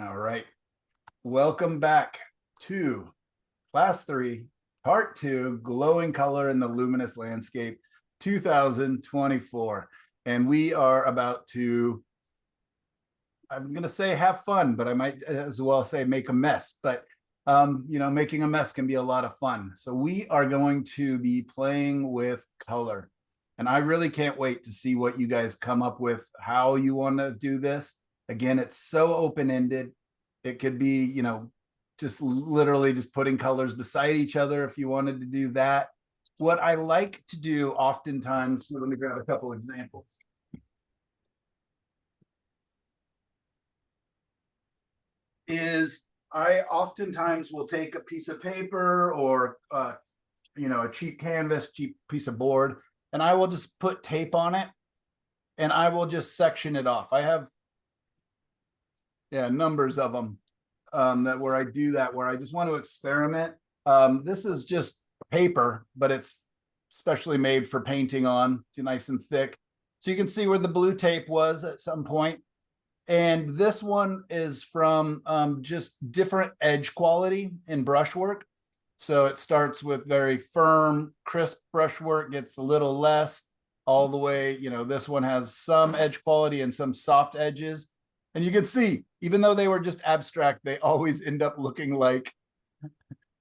All right. Welcome back to Class 3, Part 2, Glowing Color in the Luminous Landscape 2024. And we are about to, I'm going to say have fun, but I might as well say make a mess. But, making a mess can be a lot of fun. So we are going to be playing with color. And I really can't wait to see what you guys come up with, how you want to do this. Again, it's so open-ended. It could be, just literally just putting colors beside each other if you wanted to do that. What I like to do oftentimes, so let me grab a couple examples. Is I oftentimes will take a piece of paper or, a cheap canvas, cheap piece of board, and I will just put tape on it and I will just section it off. I have, numbers of them that where I do that, where I just want to experiment. This is just paper, but it's specially made for painting on. It's nice and thick. So you can see where the blue tape was at some point. And this one is from just different edge quality in brushwork. So it starts with very firm, crisp brushwork, gets a little less, all the way, this one has some edge quality and some soft edges. And you can see, even though they were just abstract, they always end up looking like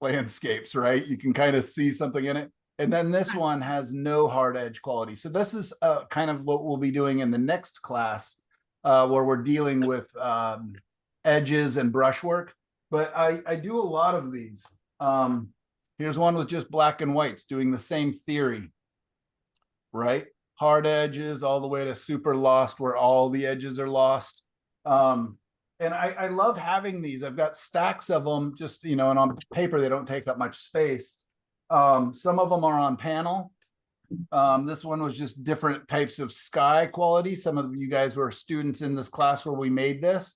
landscapes, right? You can kind of see something in it. And then this one has no hard edge quality. So this is kind of what we'll be doing in the next class, where we're dealing with edges and brushwork. But I do a lot of these. Here's one with just black and whites doing the same theory, right? Hard edges all the way to super lost where all the edges are lost. And I love having these. I've got stacks of them just, and on paper, they don't take up much space. Some of them are on panel. This one was just different types of sky quality. Some of you guys were students in this class where we made this.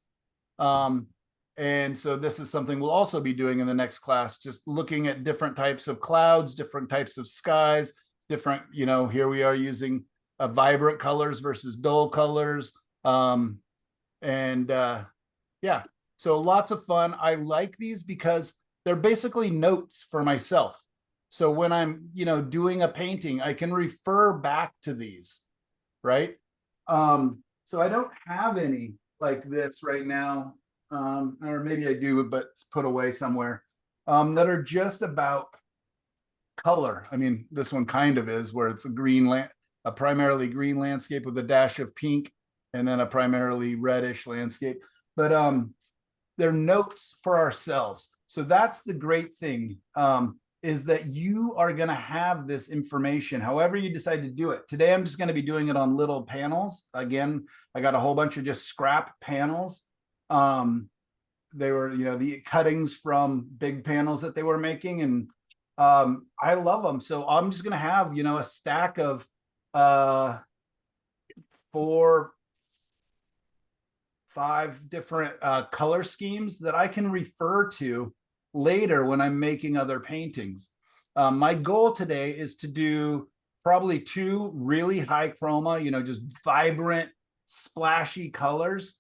And so this is something we'll also be doing in the next class, just looking at different types of clouds, different types of skies, different, here we are using vibrant colors versus dull colors. So lots of fun. I like these because they're basically notes for myself. So when I'm, doing a painting, I can refer back to these, right? So I don't have any like this right now, or maybe I do, but it's put away somewhere, that are just about color. I mean, this one kind of is, where it's a primarily green landscape with a dash of pink, and then a primarily reddish landscape. But they're notes for ourselves. So that's the great thing, is that you are going to have this information however you decide to do it. Today, I'm just going to be doing it on little panels. Again, I got a whole bunch of just scrap panels. They were, the cuttings from big panels that they were making. And I love them. So I'm just going to have, a stack of 4, 5 different color schemes that I can refer to later when I'm making other paintings. My goal today is to do probably 2 really high chroma, just vibrant, splashy colors,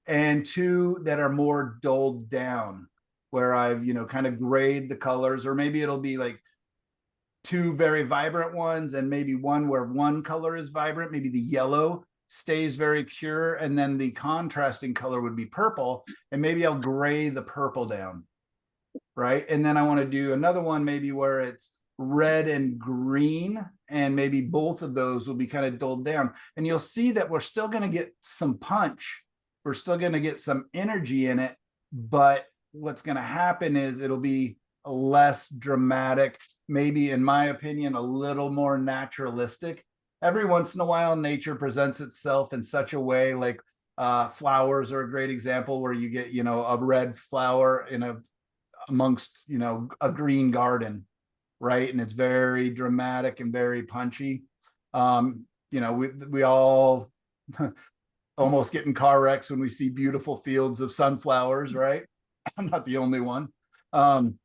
and 2 that are more dulled down, where I've, kind of grayed the colors, or maybe it'll be like 2 very vibrant ones and maybe one where one color is vibrant, maybe the yellow stays very pure, and then the contrasting color would be purple, and maybe I'll gray the purple down, right? And then I want to do another one maybe where it's red and green, and maybe both of those will be kind of dulled down. And you'll see that we're still going to get some punch. We're still going to get some energy in it, but what's going to happen is it'll be less dramatic, maybe, in my opinion, a little more naturalistic. Every once in a while, nature presents itself in such a way, like flowers are a great example, where you get, a red flower amongst, a green garden, right? And it's very dramatic and very punchy. We all almost get in car wrecks when we see beautiful fields of sunflowers, right? I'm not the only one. And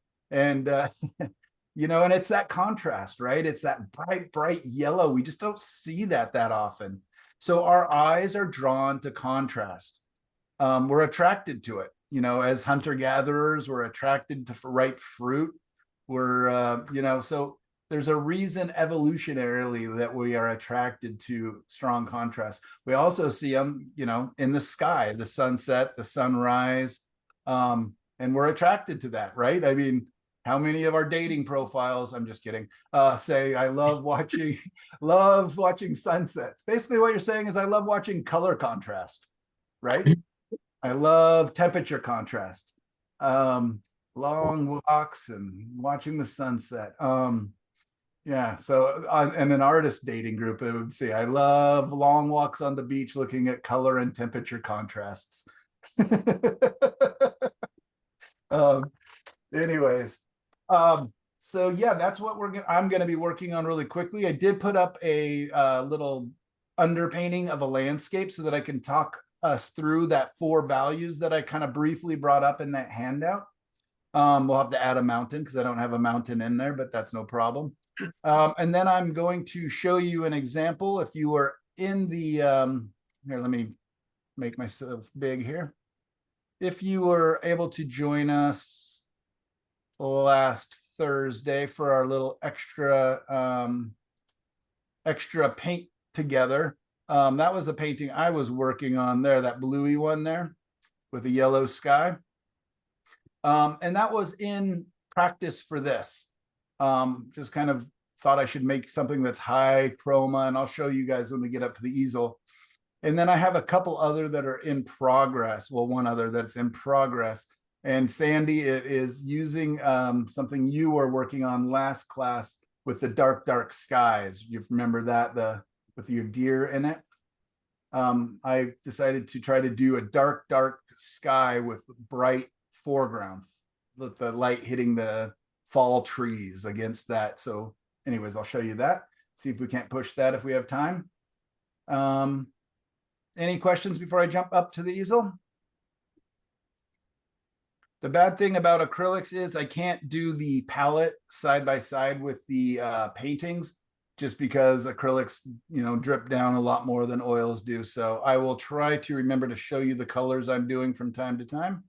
it's that contrast, right? It's that bright, bright yellow. We just don't see that often. So our eyes are drawn to contrast. We're attracted to it. you know, as hunter gatherers, we're attracted to ripe fruit. We're, you know, so there's a reason evolutionarily that we are attracted to strong contrast. We also see them, you know, in the sky, the sunset, the sunrise, and we're attracted to that, right? I mean, how many of our dating profiles, I'm just kidding, say I love watching love watching sunsets. Basically what you're saying is I love watching color contrast, right? I love temperature contrast, long walks and watching the sunset. Yeah, so in an artist dating group, it would say I love long walks on the beach looking at color and temperature contrasts. um, anyways, so yeah, that's what I'm gonna be working on really quickly. I did put up a little underpainting of a landscape so that I can talk us through that 4 values that I kind of briefly brought up in that handout. We'll have to add a mountain because I don't have a mountain in there, but that's no problem. And then I'm going to show you an example. If you were in the, here, let me make myself big here. If you were able to join us last Thursday for our little extra paint together, that was a painting I was working on there, that bluey one there with a yellow sky. And that was in practice for this. Just kind of thought I should make something that's high chroma, and I'll show you guys when we get up to the easel. And then I have a couple other that are in progress. Well, one other that's in progress. And Sandy, it is using something you were working on last class with the dark skies. You remember that, with your deer in it? I decided to try to do a dark sky with bright foreground, with the light hitting the fall trees against that. So anyways, I'll show you that. See if we can't push that if we have time. Any questions before I jump up to the easel? The bad thing about acrylics is I can't do the palette side by side with the paintings, just because acrylics, you know, drip down a lot more than oils do. So I will try to remember to show you the colors I'm doing from time to time.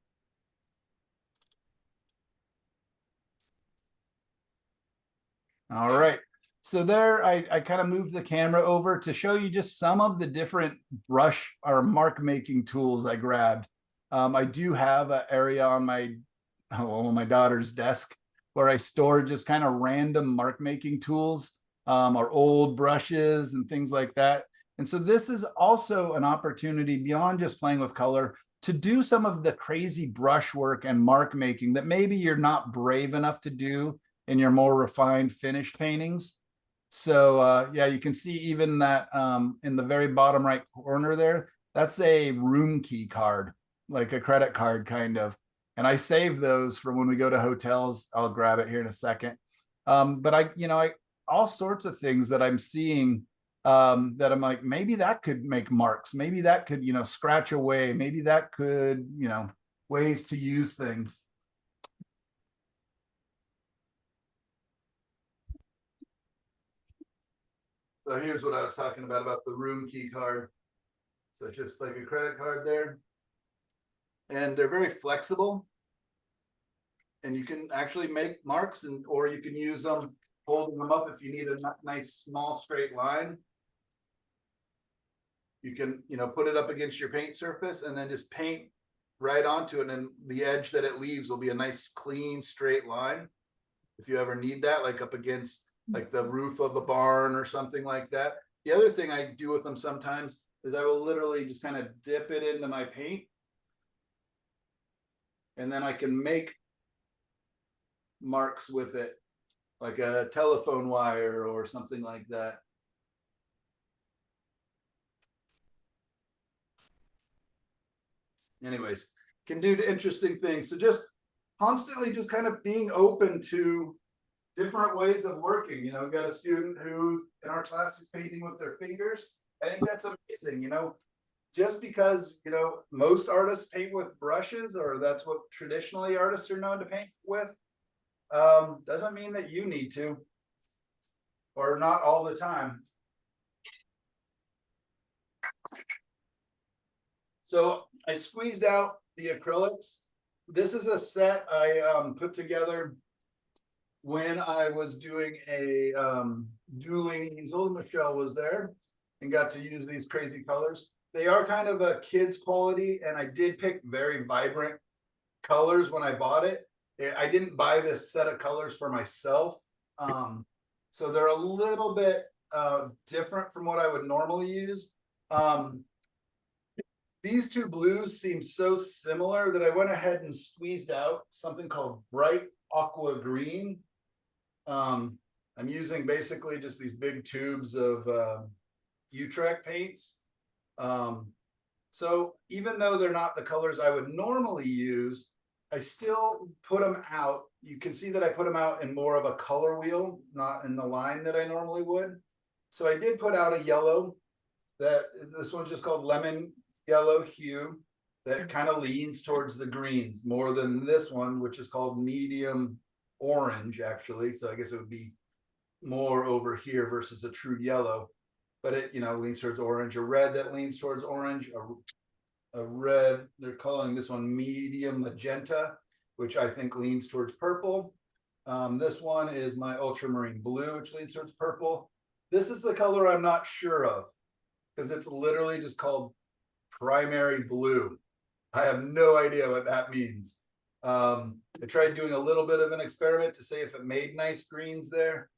All right. So there, I kind of moved the camera over to show you just some of the different brush or mark making tools I grabbed. I do have an area on my daughter's desk where I store just kind of random mark making tools, or old brushes and things like that. And so this is also an opportunity beyond just playing with color to do some of the crazy brush work and mark making that maybe you're not brave enough to do in your more refined finished paintings. So yeah, you can see even that in the very bottom right corner there, that's a room key card, like a credit card kind of. And I save those for when we go to hotels. I'll grab it here in a second. But all sorts of things that I'm seeing, that I'm like, maybe that could make marks. Maybe that could, scratch away. Maybe that could, ways to use things. So here's what I was talking about the room key card. So it's just like a credit card there. And they're very flexible. And you can actually make marks, or you can use them holding them up if you need a nice small straight line. You can, put it up against your paint surface and then just paint right onto it. And the edge that it leaves will be a nice clean straight line. If you ever need that, like up against like the roof of a barn or something like that. The other thing I do with them sometimes is I will literally just kind of dip it into my paint. And then I can make marks with it, like a telephone wire or something like that. Anyways, can do interesting things. So just constantly just kind of being open to different ways of working. We've got a student who in our class is painting with their fingers. I think that's amazing. Just because, most artists paint with brushes, or that's what traditionally artists are known to paint with, doesn't mean that you need to, or not all the time. So I squeezed out the acrylics This is a set I put together when I was doing a dueling easel. Michelle was there and got to use these crazy colors. They are kind of a kid's quality, and I did pick very vibrant colors when I bought it. I didn't buy this set of colors for myself. So they're a little bit different from what I would normally use. These two blues seem so similar that I went ahead and squeezed out something called bright aqua green. I'm using basically just these big tubes of Utrecht paints. So even though they're not the colors I would normally use, I still put them out. You can see that I put them out in more of a color wheel, not in the line that I normally would. So I did put out a yellow that this one's just called lemon yellow hue that kind of leans towards the greens more than this one, which is called medium orange, actually. So I guess it would be more over here versus a true yellow, but it, you know, leans towards orange. A red that leans towards orange, a red, they're calling this one medium magenta, which I think leans towards purple. This one is my ultramarine blue, which leans towards purple. This is the color I'm not sure of because it's literally just called primary blue. I have no idea what that means. I tried doing a little bit of an experiment to see if it made nice greens there.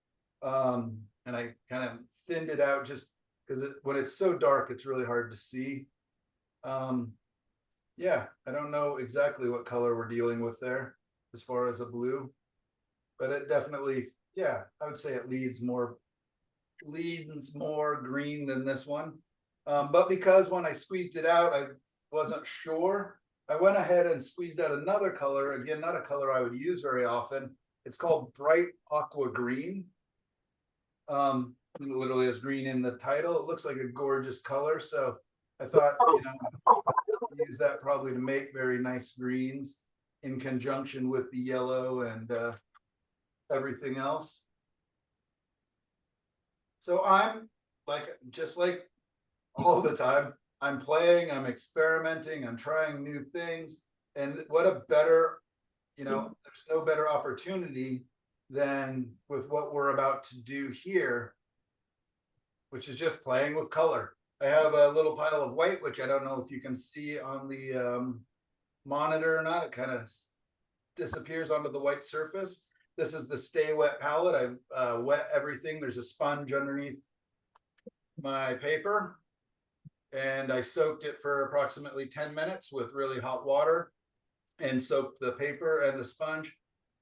And I kind of thinned it out just because when it's so dark, it's really hard to see. Yeah, I don't know exactly what color we're dealing with there as far as a blue, but it definitely, yeah, I would say it leads more green than this one. But because when I squeezed it out, I wasn't sure, I went ahead and squeezed out another color. Again, not a color I would use very often. It's called bright aqua green. It literally has green in the title. It looks like a gorgeous color. So I thought, you know, use that probably to make very nice greens in conjunction with the yellow and everything else. So I'm like, just like all the time, I'm playing, I'm experimenting, I'm trying new things. And what a better, you know, there's no better opportunity than with what we're about to do here, which is just playing with color. I have a little pile of white, which I don't know if you can see on the monitor or not. It kind of disappears onto the white surface. This is the Stay Wet palette. I've wet everything. There's a sponge underneath my paper, and I soaked it for approximately 10 minutes with really hot water and soaked the paper and the sponge.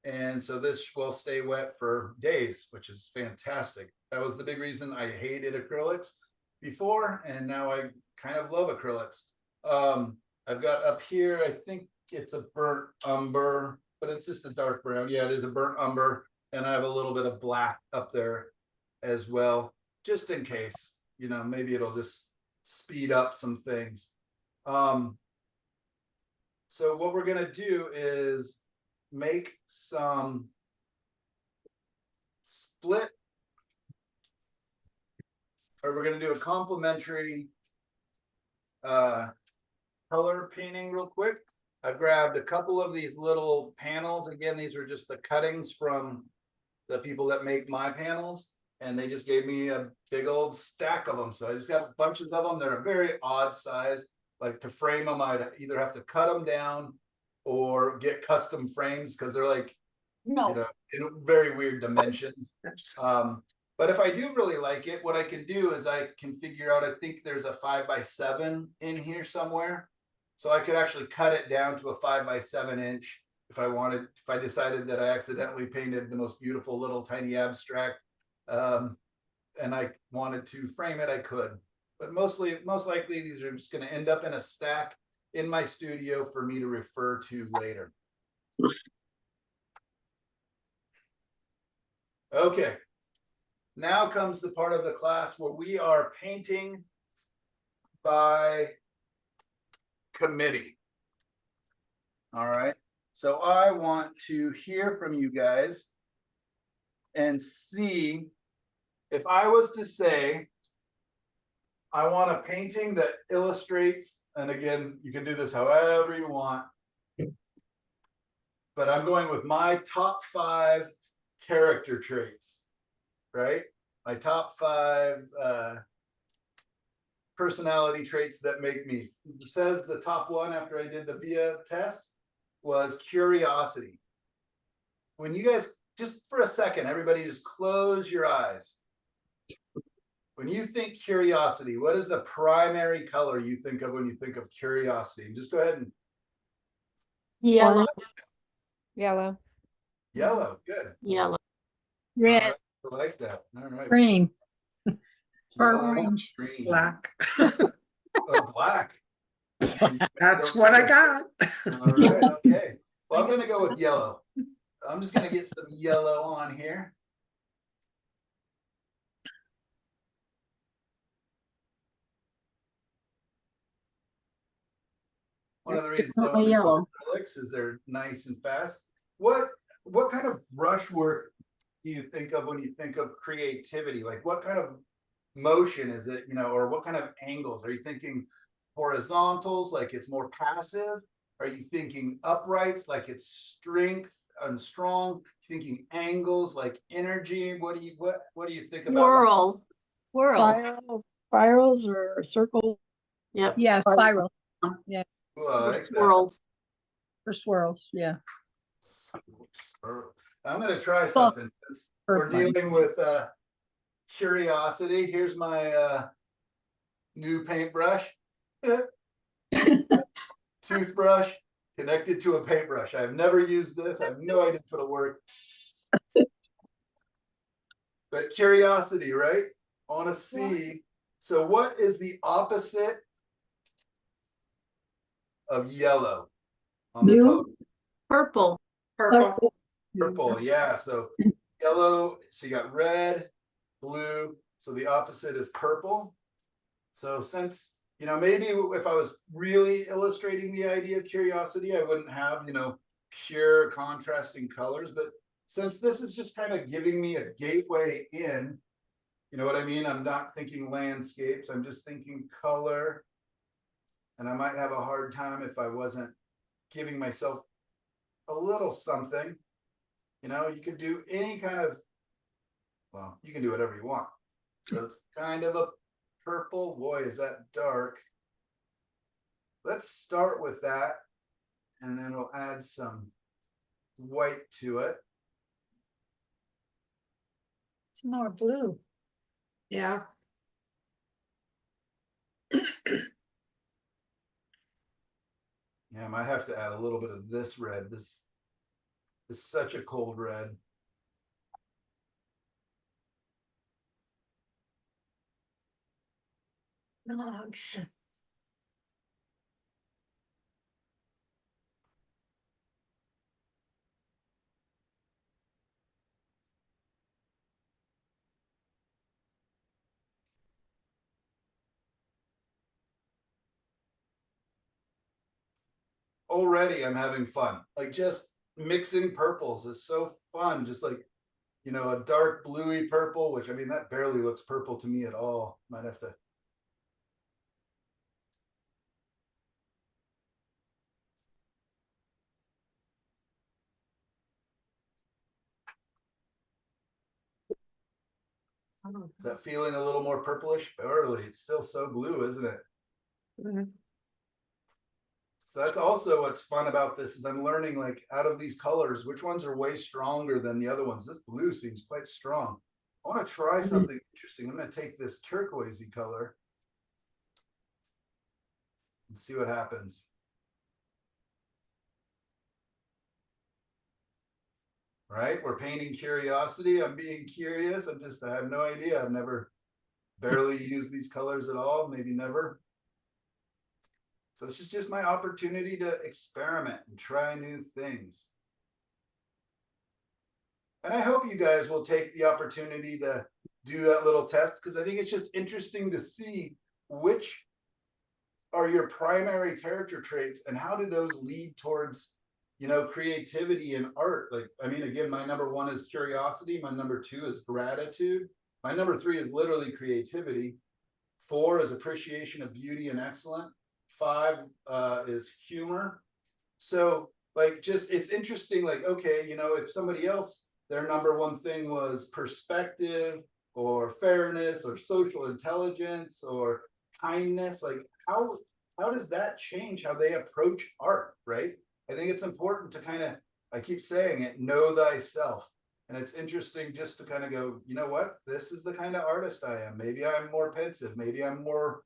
And so this will stay wet for days, which is fantastic. That was the big reason I hated acrylics before, and now I kind of love acrylics. I've got up here, I think it's a burnt umber, but it's just a dark brown. Yeah, it is a burnt umber, and I have a little bit of black up there as well, just in case, you know, maybe it'll just speed up some things. So what we're gonna do is make some split, or we're going to do a complementary color painting real quick. I've grabbed a couple of these little panels. Again, these are just the cuttings from the people that make my panels, and they just gave me a big old stack of them. So I just got bunches of them. They're a very odd size. Like to frame them, I'd either have to cut them down or get custom frames because they're like, you know, in very weird dimensions. But if I do really like it, what I can do is I can figure out, I think there's a 5x7 in here somewhere. So I could actually cut it down to a 5x7 inch if I wanted, if I decided that I accidentally painted the most beautiful little tiny abstract and I wanted to frame it, I could. But most likely these are just going to end up in a stack in my studio for me to refer to later. Okay, now comes the part of the class where we are painting by committee. All right, so I want to hear from you guys and see if I was to say, I want a painting that illustrates, and again, you can do this however you want, but I'm going with my top 5 character traits, right? My top 5 personality traits that make me. It says the top one after I did the VIA test was curiosity. When you guys, just for a second, everybody just close your eyes. When you think curiosity, what is the primary color you think of when you think of curiosity? Just go ahead and. Yellow. Yellow. Yellow, good. Yellow. Red. Right, I like that. All right. Green. Or Yellow, orange. green. Black. Oh, black. That's what I got. All right, okay. Well, I'm gonna go with yellow. I'm just gonna get some yellow on here. One of the That's reasons I want definitely to go yellow. with acrylics is they're nice and fast. What kind of brush work do you think of when you think of creativity? Like what kind of motion is it, or what kind of angles? Are you thinking horizontals, like it's more passive? Are you thinking uprights, like it's strength and strong? Thinking angles, like energy? What do you think about? Whirls. Spirals or circles. Yep. Yeah, spiral. Yes, Ooh, I Or like that. swirls. for swirls. Yeah. I'm gonna try something since we're Personally. dealing with curiosity. Here's my new paintbrush. Toothbrush connected to a paintbrush. I've never used this. I have no idea if it'll work. But curiosity, right? I want to see. So what is the opposite of yellow on the color? Purple. Purple, yeah. So yellow, so you got red, blue. So the opposite is purple. So since, maybe if I was really illustrating the idea of curiosity, I wouldn't have, pure contrasting colors. But since this is just kind of giving me a gateway in, you know what I mean? I'm not thinking landscapes. I'm just thinking color. And I might have a hard time if I wasn't giving myself a little something. You could do any kind of, well, you can do whatever you want. So it's kind of a purple. Boy, is that dark. Let's start with that. And then we'll add some white to it. It's more blue. Yeah. Yeah, I might have to add a little bit of this red. This is such a cold red. Dogs. Already I'm having fun. Like just mixing purples is so fun. Just like, a dark bluey purple, which I mean, that barely looks purple to me at all. Might have to. Is that feeling a little more purplish? Barely. It's still so blue, isn't it? Mhm. So that's also what's fun about this is I'm learning, like, out of these colors, which ones are way stronger than the other ones. This blue seems quite strong. I want to try something interesting. I'm going to take this turquoisey color and see what happens. Right? We're painting curiosity. I'm being curious. I have no idea. I've never barely used these colors at all, maybe never. So this is just my opportunity to experiment and try new things. And I hope you guys will take the opportunity to do that little test, because I think it's just interesting to see which are your primary character traits and how do those lead towards, creativity and art. Like, I mean, again, my number 1 is curiosity. My number 2 is gratitude. My number 3 is literally creativity. 4 is appreciation of beauty and excellence. 5 is humor. So like, just, it's interesting, like, okay, you know, if somebody else, their number one thing was perspective or fairness or social intelligence or kindness, like how does that change how they approach art, right? I think it's important to kind of, I keep saying it, know thyself. And it's interesting just to kind of go, you know what, this is the kind of artist I am. Maybe I'm more pensive, maybe I'm more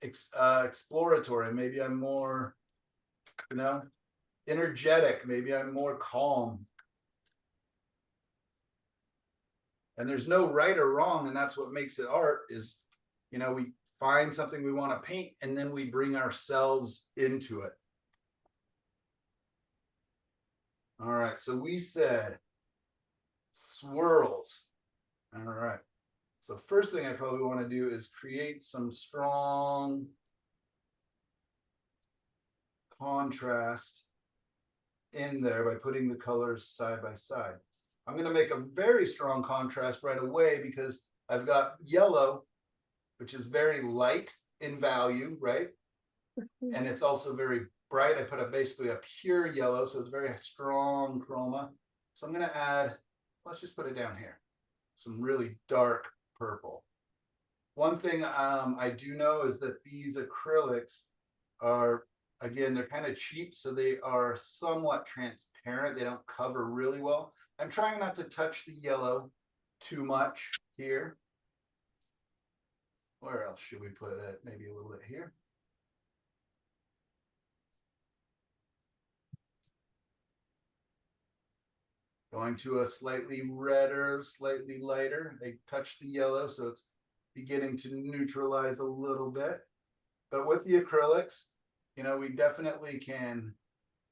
exploratory, maybe I'm more, you know, energetic, maybe I'm more calm. And there's no right or wrong, and that's what makes it art is, you know, we find something we want to paint and then we bring ourselves into it. All right, so we said swirls. All right, so first thing I probably want to do is create some strong contrast in there by putting the colors side by side. I'm going to make a very strong contrast right away because I've got yellow, which is very light in value, right? And it's also very bright. I put basically a pure yellow, so it's very strong chroma. So I'm going to add, let's just put it down here, some really dark purple. One thing I do know is that these acrylics are, again, they're kind of cheap, so they are somewhat transparent. They don't cover really well. I'm trying not to touch the yellow too much here. Where else should we put it? Maybe a little bit here. Going to a slightly redder, slightly lighter. They touch the yellow, so it's beginning to neutralize a little bit. But with the acrylics, you know, we definitely can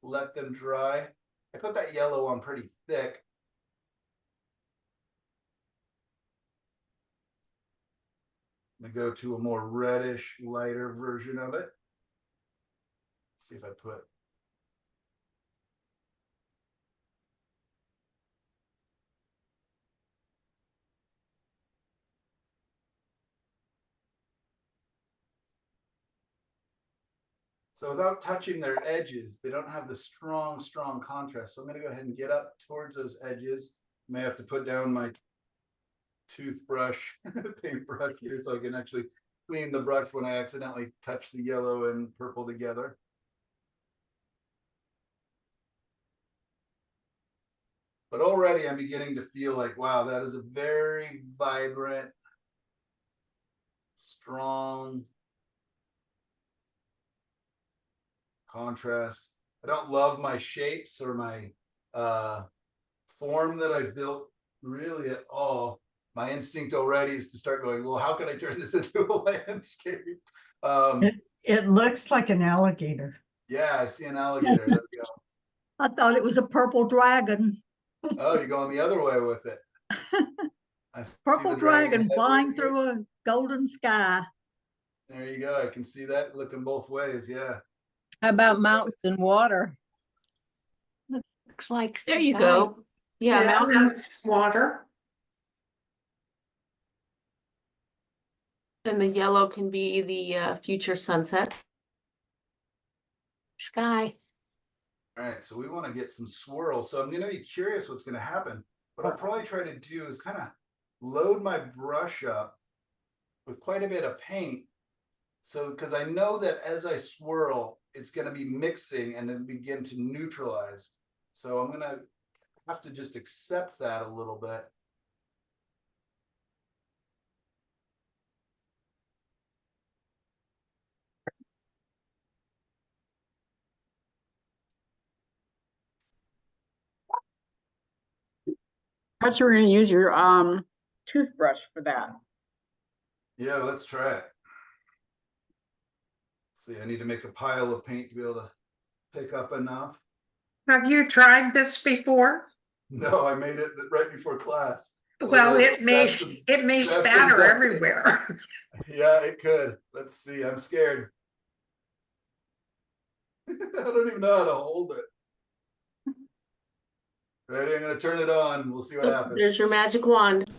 let them dry. I put that yellow on pretty thick. I'm gonna go to a more reddish, lighter version of it. Let's see if I put. So without touching their edges, they don't have the strong contrast. So I'm going to go ahead and get up towards those edges. May have to put down my toothbrush, paintbrush here so I can actually clean the brush when I accidentally touch the yellow and purple together. But already I'm beginning to feel like, wow, that is a very vibrant, strong contrast. I don't love my shapes or my form that I built really at all. My instinct already is to start going, well, how can I turn this into a landscape? It looks like an alligator. Yeah, I see an alligator. There we go. I thought it was a purple dragon. Oh, you're going the other way with it. I see Purple the dragon head flying right here. through a golden sky. There you go. I can see that looking both ways. Yeah. How about mountains and water? Looks like. There you sky. go. Yeah, Yeah, mountain, that's water. and the yellow can be the future sunset. Sky. All right. So we want to get some swirls. So I'm going to be curious what's going to happen. What I'll probably try to do is kind of load my brush up with quite a bit of paint. So, because I know that as I swirl, it's going to be mixing and then begin to neutralize. So I'm going to have to just accept that a little bit. Perhaps we're going to use your toothbrush for that. Yeah, let's try it. See, I need to make a pile of paint to be able to pick up enough. Have you tried this before? No, I made it right before class. Well, it may That's some- spatter that's- everywhere. Yeah, it could. Let's see. I'm scared. I don't even know how to hold it. Ready? I'm going to turn it on. We'll see what happens. There's your magic wand.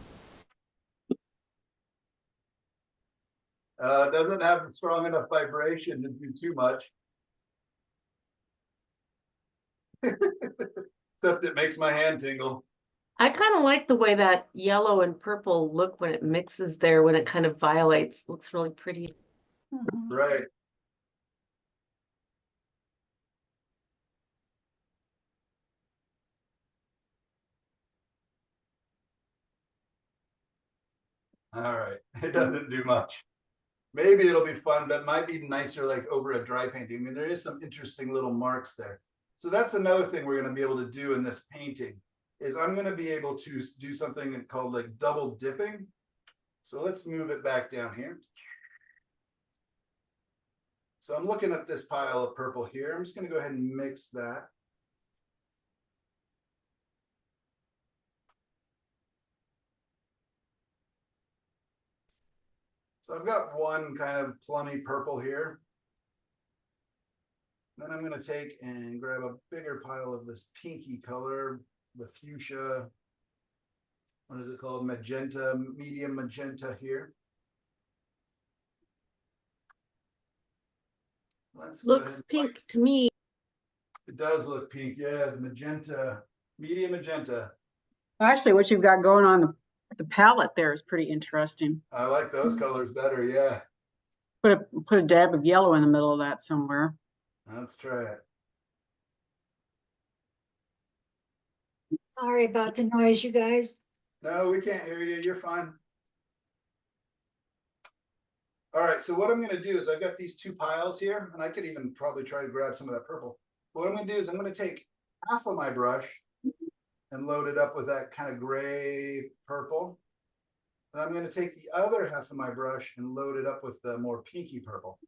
Doesn't have strong enough vibration to do too much. Except it makes my hand tingle. I kind of like the way that yellow and purple look when it mixes there, when it kind of violates, looks really pretty. Mhm. Right. All right, it doesn't do much. Maybe it'll be fun, but might be nicer like over a dry painting. I mean, there is some interesting little marks there. So that's another thing we're gonna be able to do in this painting, is I'm gonna be able to do something called like double dipping. So let's move it back down here. So I'm looking at this pile of purple here. I'm just gonna go ahead and mix that. So I've got one kind of plummy purple here. Then I'm gonna take and grab a bigger pile of this pinky color, the fuchsia. What is it called? Magenta, medium magenta here. Let's go Looks ahead and- pink to me. It does look pink, yeah, the magenta, medium magenta. Actually, what you've got going on the palette there is pretty interesting. I like those colors better, yeah. Put a dab of yellow in the middle of that somewhere. Let's try it. Sorry about the noise, you guys. No, we can't hear you, you're fine. All right, so what I'm gonna do is I've got these two piles here, and I could even probably try to grab some of that purple. But what I'm gonna do is I'm gonna take half of my brush and load it up with that kind of gray purple. And I'm gonna take the other half of my brush and load it up with the more pinky purple.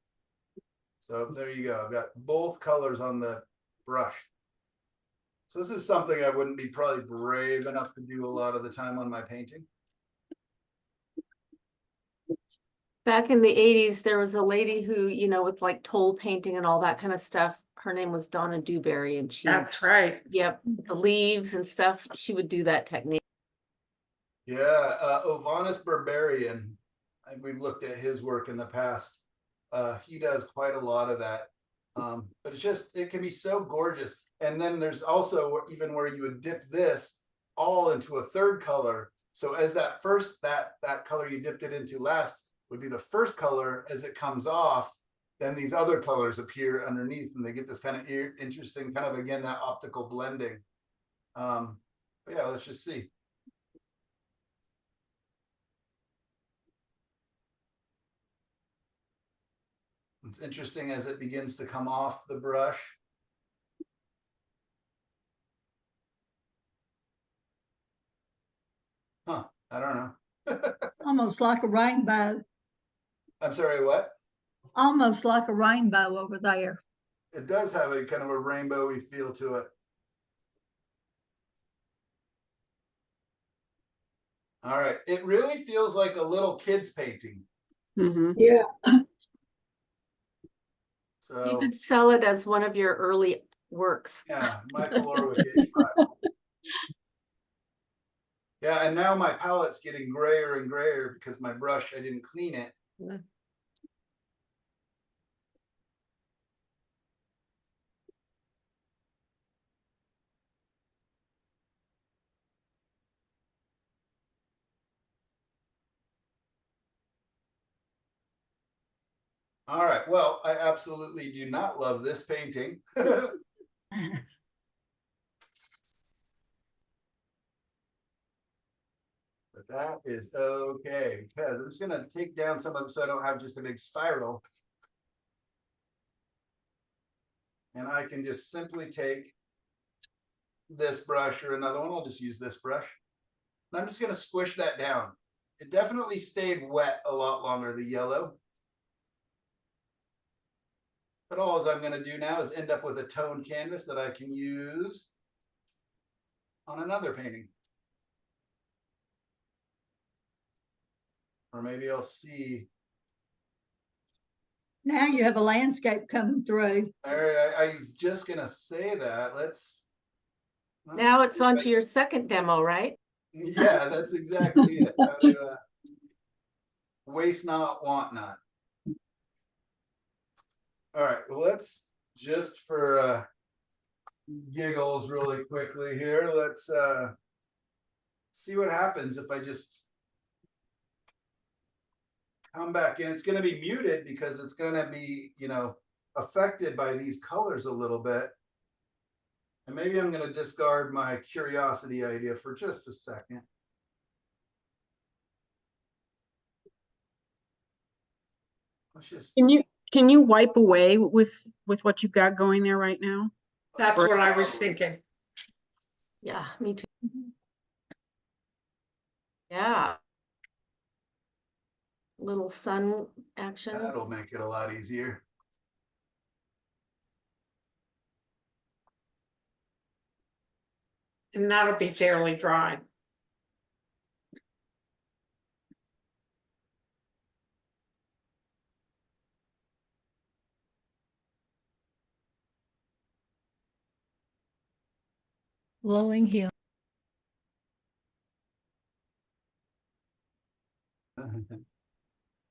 So there you go, I've got both colors on the brush. So this is something I wouldn't be probably brave enough to do a lot of the time on my painting. Back in the 80s, there was a lady who, with like toll painting and all that kind of stuff. Her name was Donna Dewberry, and she, That's right. yep, the leaves and stuff, she would do that technique. Yeah, Ovanus Barbarian. We've looked at his work in the past. He does quite a lot of that. But it can be so gorgeous. And then there's also even where you would dip this all into a third color. So as that color you dipped it into last would be the first color, as it comes off, then these other colors appear underneath and they get this kind of interesting kind of, again, that optical blending. But yeah, let's just see. It's interesting as it begins to come off the brush. Huh, I don't know. Almost like a rainbow, I'm sorry, what? almost like a rainbow over there. It does have a kind of a rainbowy feel to it. All right, it really feels like a little kid's painting. Mhm. Yeah. You So could sell it as one of your early works. yeah, Michael Orwick, age 5. Yeah, and now my palette's getting grayer and grayer because my brush, I didn't clean it. All right, well, I absolutely do not love this painting. But that is okay, because I'm just gonna take down some of it so I don't have just a big spiral. And I can just simply take this brush or another one. I'll just use this brush. And I'm just gonna squish that down. It definitely stayed wet a lot longer, the yellow. But all I'm gonna do now is end up with a toned canvas that I can use on another painting. Or maybe I'll see. Now you have a landscape coming through. I was just gonna say that. Let's Now it's see if on I- to your second demo, right? Yeah, that's exactly it. How to, waste not, want not. All right, well, let's just for giggles really quickly here. Let's see what happens if I just come back in. It's going to be muted because it's going to be, you know, affected by these colors a little bit. And maybe I'm going to discard my curiosity idea for just a second. Let's just, Can you wipe away with what you've got going there right now? That's what I was thinking. Yeah, me too. Yeah. Little sun action. That'll make it a lot easier. And that'll be fairly dry. Blowing heel. You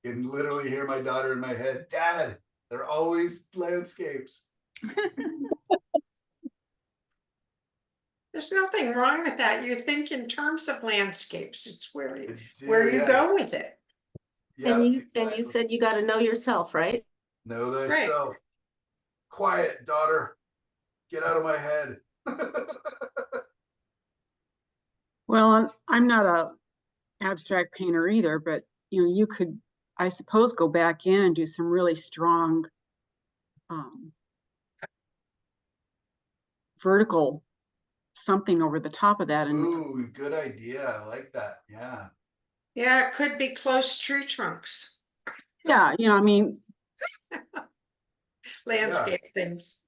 can literally hear my daughter in my head, Dad, they're always landscapes. There's nothing wrong with that. You think in terms of landscapes, it's I where do, you yes. go with it. Yeah, And you exactly. said you got to know yourself, right? Know Right. thyself. Quiet, daughter. Get out of my head. Well, I'm not a abstract painter either, but you could, I suppose, go back in and do some really strong vertical something over the top of that. And Ooh, good idea. I like that. Yeah. Yeah, it could be close tree trunks, yeah, I mean, landscape things.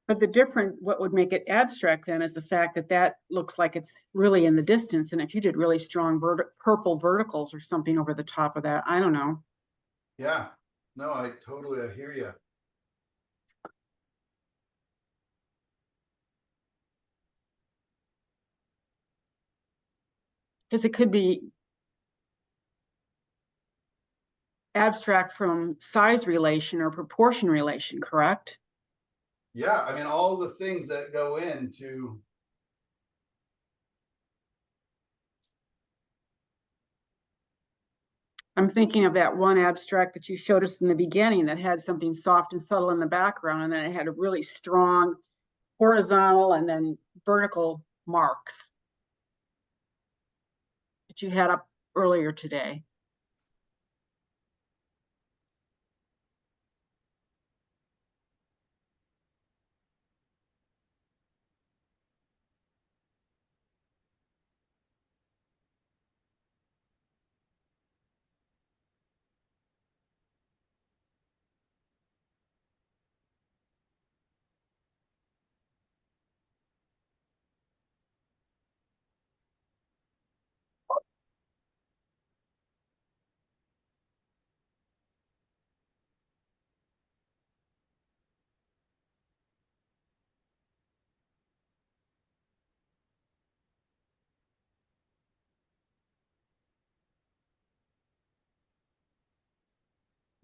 but what would make it abstract then is the fact that that looks like it's really in the distance. And if you did really strong purple verticals or something over the top of that, I don't know. Yeah. No, I hear you. Because it could be abstract from size relation or proportion relation, correct? Yeah. I mean, all the things that go into. I'm thinking of that one abstract that you showed us in the beginning that had something soft and subtle in the background, and then it had a really strong horizontal and then vertical marks that you had up earlier today.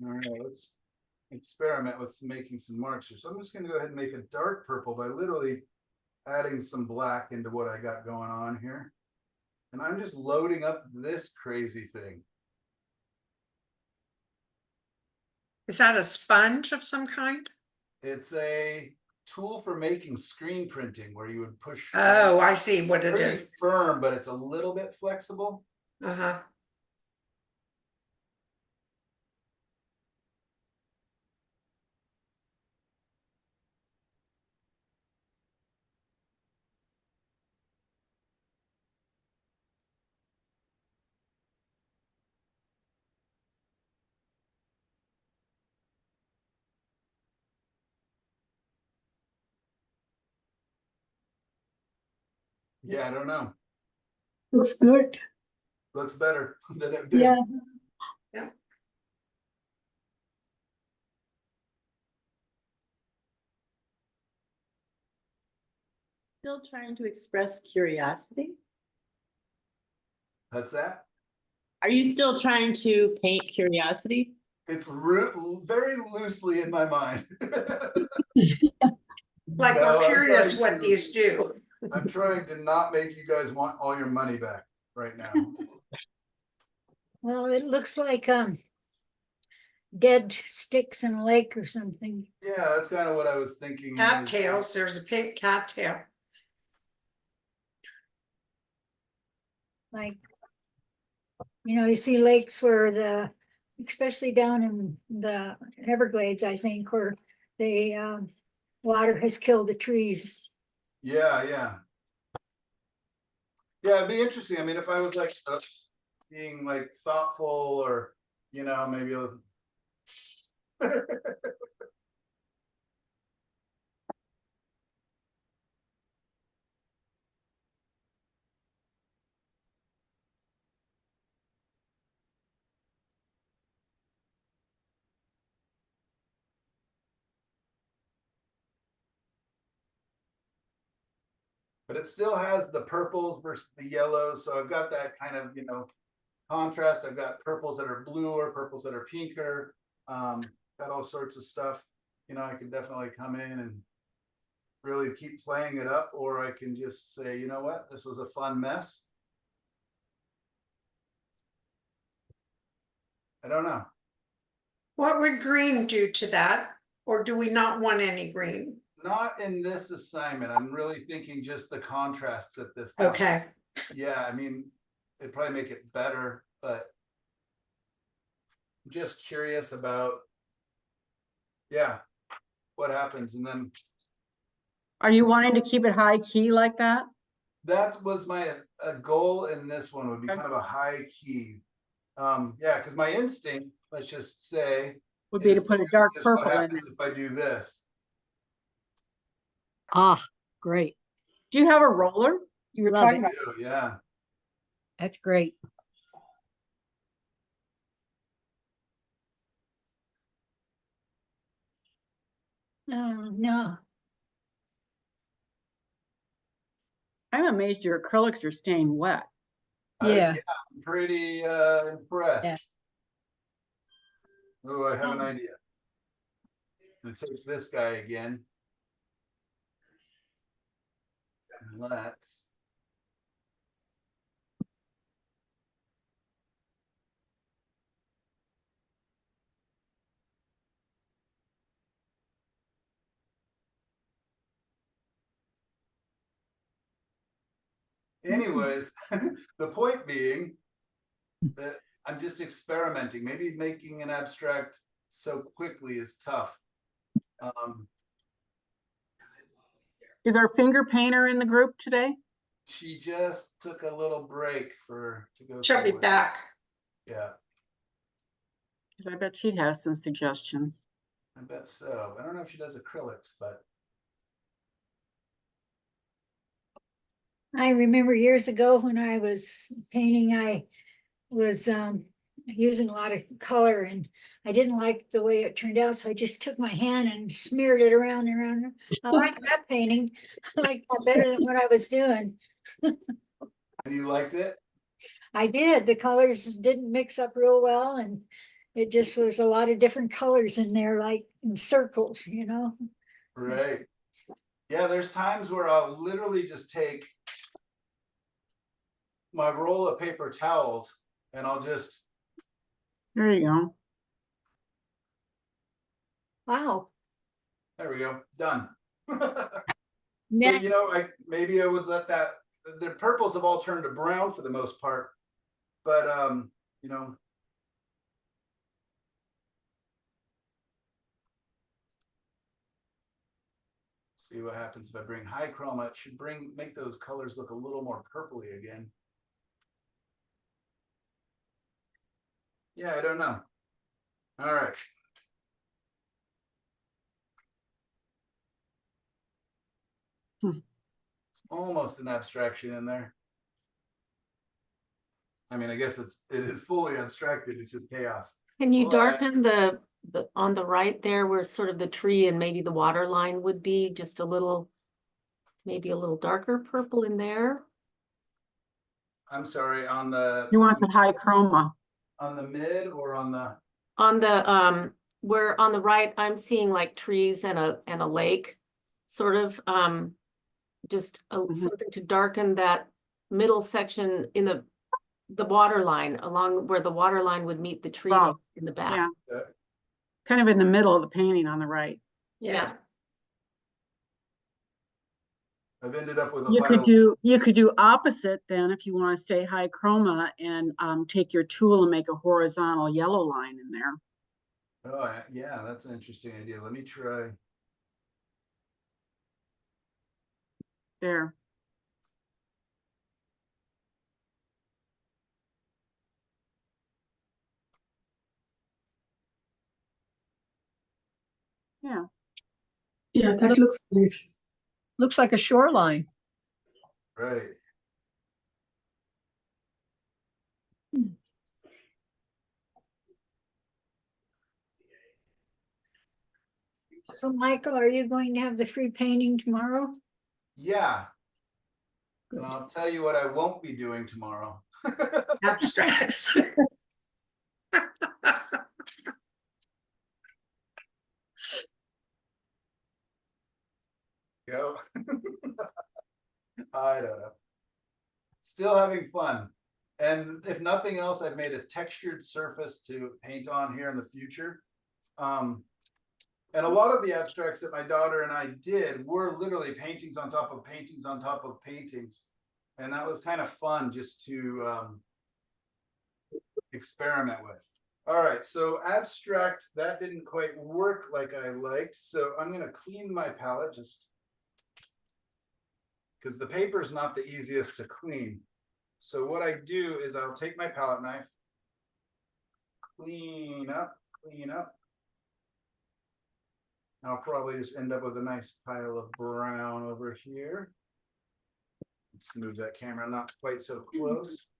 All right, let's experiment with making some marks here. So I'm just going to go ahead and make a dark purple by literally adding some black into what I got going on here. And I'm just loading up this crazy thing. Is that a sponge of some kind? It's a tool for making screen printing where you would push. Oh, I see what it Pretty is. firm, but it's a little bit flexible. Uh-huh. Yeah, I don't know. Looks good. Looks better than it did. Yeah. Still trying to express curiosity? That's that. Are you still trying to paint curiosity? It's very loosely in my mind. Like, No, we're I'm curious trying what to- these do. I'm trying to not make you guys want all your money back right now. Well, it looks like dead sticks in a lake or something. Yeah, that's kind of what I was thinking. Cattails, there's a pink cattail. Like, you see lakes where especially down in the Everglades, I think, where the water has killed the trees. Yeah, yeah. Yeah, it'd be interesting. I mean, if I was like being like thoughtful or, maybe but it still has the purples versus the yellows. So I've got that kind of, contrast. I've got purples that are bluer, purples that are pinker, got all sorts of stuff. I can definitely come in and really keep playing it up, or I can just say, you know what, this was a fun mess. I don't know. What would green do to that? Or do we not want any green? Not in this assignment. I'm really thinking just the contrasts at this point. Okay, Yeah, I mean, it'd probably make it better, but I'm just curious about, yeah, what happens. And then Are you wanting to keep it high key like that? that was my goal in this one would be Okay. kind of a high key. Yeah, because my instinct, let's just say, Would be to is put a do dark just what purple in happens it. if I do this. Ah, great. Do you have a roller? You were Love talking it. about, Oh, yeah. That's great. No, I'm amazed your acrylics are staying wet. yeah. I'm pretty impressed. Oh, I have an idea. I'm gonna take this guy again. And let's anyways, the point being that I'm just experimenting. Maybe making an abstract so quickly is tough. Is our finger painter in the group today? She just took a little break to go she'll be somewhere. back. Yeah, Because I bet she'd have some suggestions. I bet so. I don't know if she does acrylics, but I remember years ago when I was painting, I was using a lot of color and I didn't like the way it turned out. So I just took my hand and smeared it around and around. I like that painting. I like that better than what I was doing. and you liked it? I did. The colors didn't mix up real well and it just was a lot of different colors in there, like in circles, Right. Yeah, there's times where I'll literally just take my roll of paper towels and I'll just, There you go. Wow. there we go, done. Yeah. Maybe I would let that, the purples have all turned to brown for the most part, but see what happens if I bring high chroma. It should make those colors look a little more purpley again. Yeah, I don't know. All right. Almost an abstraction in there. I mean, I guess it is fully abstracted. It's just chaos. Can you Well, darken the on the right there where sort of the tree and maybe the water line would be just a little, maybe a little darker purple in there? I'm sorry, He wants it high chroma. on the mid or on the, On the where on the right, I'm seeing like trees and a lake. sort of, just Mhm. something to darken that middle section in the water line, along where the water line would meet the tree Wow. in the back. Yeah, Yeah. kind of in the middle of the painting on the right. Yeah, I've ended up with a You could pile. do opposite then if you want to stay high chroma and take your tool and make a horizontal yellow line in there. Oh, yeah, that's an interesting idea. Let me try. There. Yeah. Yeah, that looks nice. Looks like a shoreline. Right. So Michael, are you going to have the free painting tomorrow? Yeah. And I'll tell you what I won't be doing tomorrow. abstracts. Go. I don't know. Still having fun. And if nothing else, I've made a textured surface to paint on here in the future. And a lot of the abstracts that my daughter and I did were literally paintings on top of paintings on top of paintings. And that was kind of fun just to experiment with. All right, so abstract, that didn't quite work like I liked. So I'm going to clean my palette just because the paper is not the easiest to clean. So what I do is I'll take my palette knife, clean up. I'll probably just end up with a nice pile of brown over here. Let's move that camera not quite so close.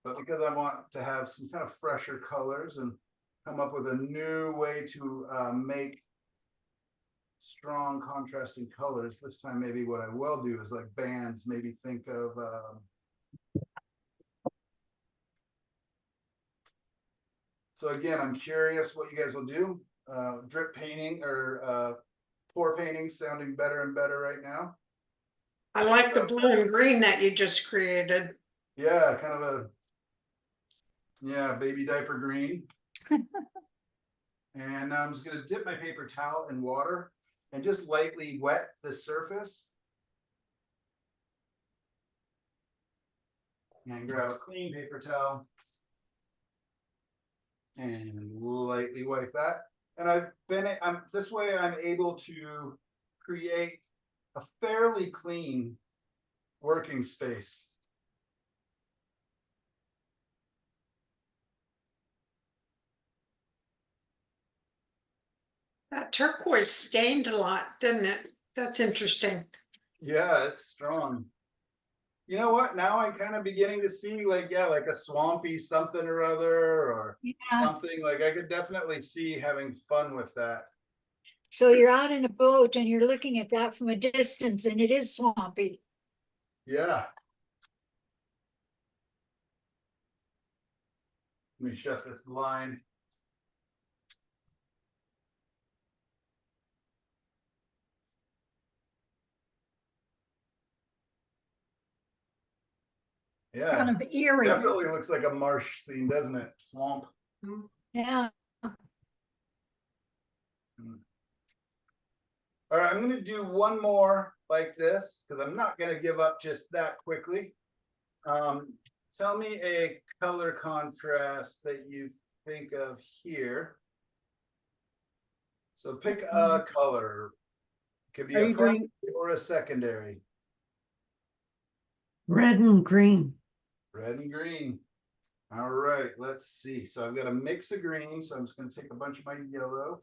But because I want to have some kind of fresher colors and come up with a new way to make strong contrasting colors, this time maybe what I will do is like bands, maybe think of so again, I'm curious what you guys will do. Drip painting or pour painting sounding better and better right now. I like the blue and green that you just created. Yeah, kind of a baby diaper green. And I'm just gonna dip my paper towel in water and just lightly wet the surface. And grab a clean paper towel and lightly wipe that. And I'm this way I'm able to create a fairly clean working space. That turquoise stained a lot, didn't it? That's interesting. Yeah, it's strong. You know what? Now I'm kind of beginning to see like a swampy something or other or something like I could definitely see having fun with that. So you're out in a boat and you're looking at that from a distance and it is swampy. Yeah. Let me shut this blind. Yeah, Kind of eerie. definitely looks like a marsh scene, doesn't it? Swamp. Yeah. All right, I'm going to do one more like this because I'm not going to give up just that quickly. Tell me a color contrast that you think of here. So pick a color. Could be Are a you primary doing, or a secondary. Red and green. Red and green. All right, let's see. So I've got a mix of green. So I'm just going to take a bunch of my yellow.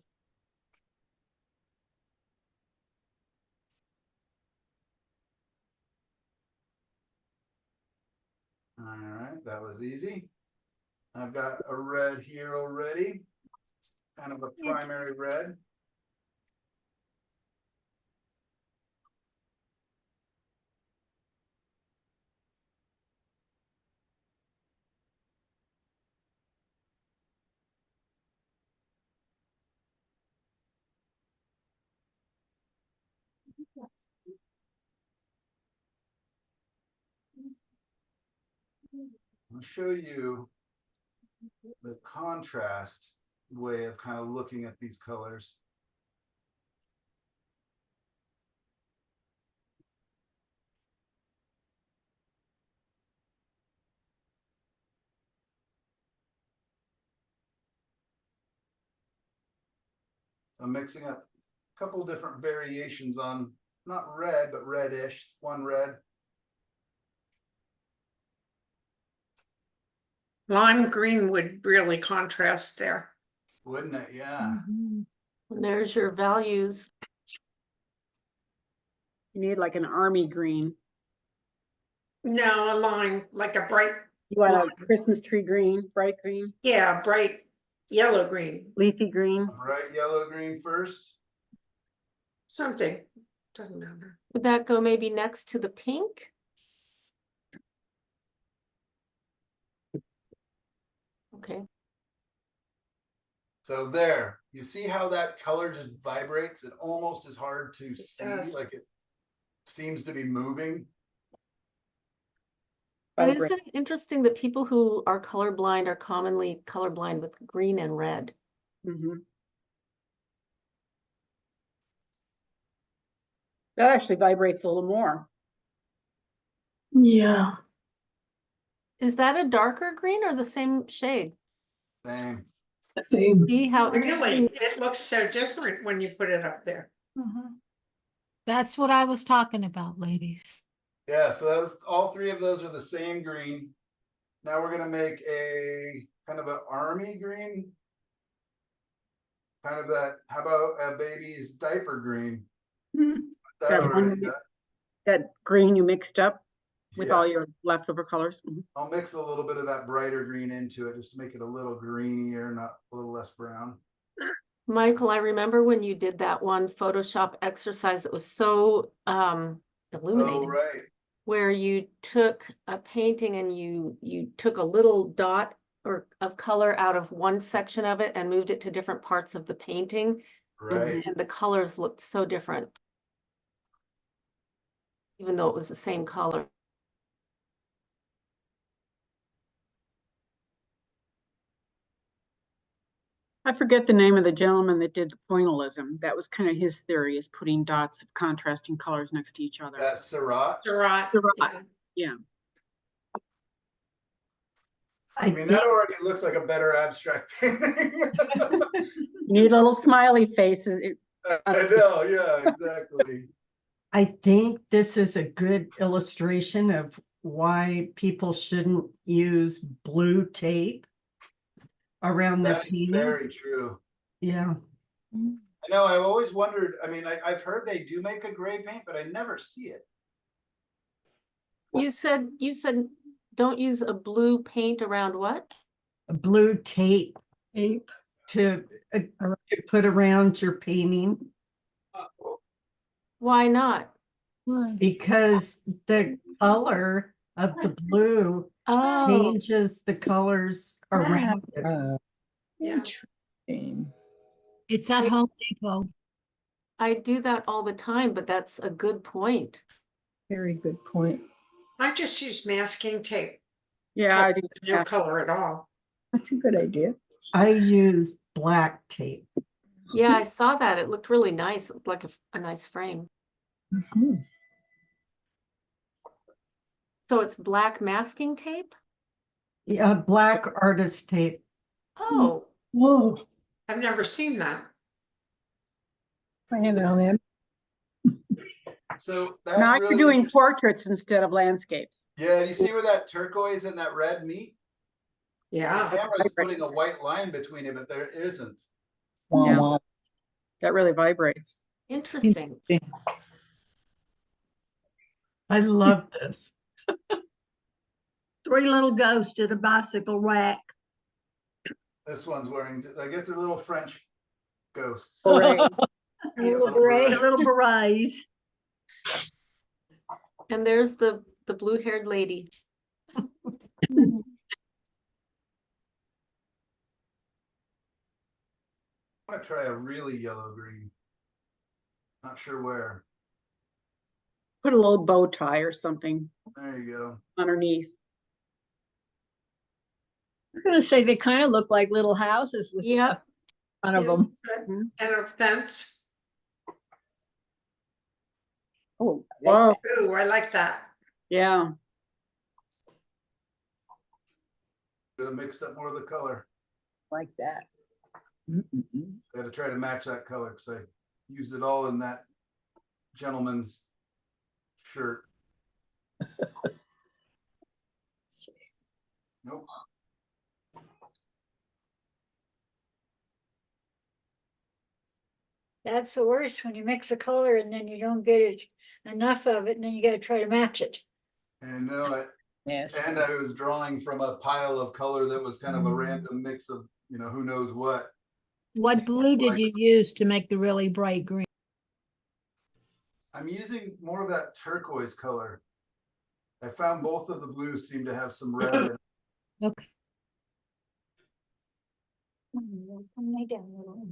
All right, that was easy. I've got a red here already, kind of a primary red. I'll show you the contrast way of kind of looking at these colors. I'm mixing up a couple different variations on not red, but reddish, one red. Lime green would really contrast there. Wouldn't it? Yeah. And there's your values. You need like an army green. No, a lime, like a bright, You want Lime. a Christmas tree green, bright green, yeah, bright yellow green, leafy green. Bright yellow green first. something, doesn't matter. Would that go maybe next to the pink? Okay. So there, you see how that color just vibrates? It almost is hard to It see, does. like it seems to be moving. And Vibrate. isn't it interesting that people who are colorblind are commonly colorblind with green and red? Mhm. That actually vibrates a little more. Yeah. Is that a darker green or the same shade? Same. Same. See how Really, interesting. it looks so different when you put it up there. That's what I was talking about, ladies. Yeah, so those all three of those are the same green. Now we're gonna make a kind of an army green. Kind of that, how about a baby's diaper green? That That already one- done. That green you mixed up with Yeah. all your leftover colors. Mhm. I'll mix a little bit of that brighter green into it just to make it a little greenier, not a little less brown. Michael, I remember when you did that one Photoshop exercise that was so Oh, illuminating, right. where you took a painting and you took a little dot or of color out of one section of it and moved it to different parts of the painting, Right. and the colors looked so different, even though it was the same color. I forget the name of the gentleman that did the pointillism. That was kind of his theory, is putting dots of contrasting colors next to each other. That's Syrah. Syrah, Syrah. yeah. I mean, that already looks like a better abstract painting. You need little smiley faces. I know, yeah, exactly. I think this is a good illustration of why people shouldn't use blue tape around their That is paintings. very true. Yeah. I know, I've always wondered, I mean, I've heard they do make a gray paint, but I never see it. You said don't use a blue paint around what? A blue tape Tape. to put around your painting Why not? because the color of the blue Oh, changes the colors around it. Yeah. Interesting. It's at Home Depot. I do that all the time, but that's a good point. Very good point. I just use masking tape. Yeah, I Cuts do. no color at all. That's a good idea. I use black tape. Yeah, I saw that. It looked really nice. It looked like a nice frame. Mhm. So it's black masking tape? Yeah, black artist tape. Oh, Whoa, I've never seen that. find it on there. So Now that's you're really doing interesting. portraits instead of landscapes. Yeah, do you see where that turquoise and that red meet? The Yeah. camera's putting a white line between it, but there isn't. Yeah. Wow. That really vibrates. interesting. I love this. 3 little ghosts at a bicycle rack. This one's wearing, I guess they're little French ghosts. Hooray. Little beret. The little berets. And there's the blue-haired lady. I'm gonna try a really yellow green. Not sure where. Put a little bow tie or something There you go. underneath. was gonna say they kind of look like little houses with Yep. front of Yeah, them. good. And a fence. Oh, I like Whoa, that. Ooh, I like that. yeah. Could have mixed up more of the color. Like that. Mm-mm-mm. Got to try to match that color because I used it all in that gentleman's shirt. Let's see. Nope. That's the worst when you mix a color and then you don't get it enough of it and then you gotta try to match it. I know it. Yes. And I was drawing from a pile of color that was kind of a random mix of, who knows what. What blue did you use to make the really bright green? I'm using more of that turquoise color. I found both of the blues seem to have some red in it. Okay. Come lay down a little.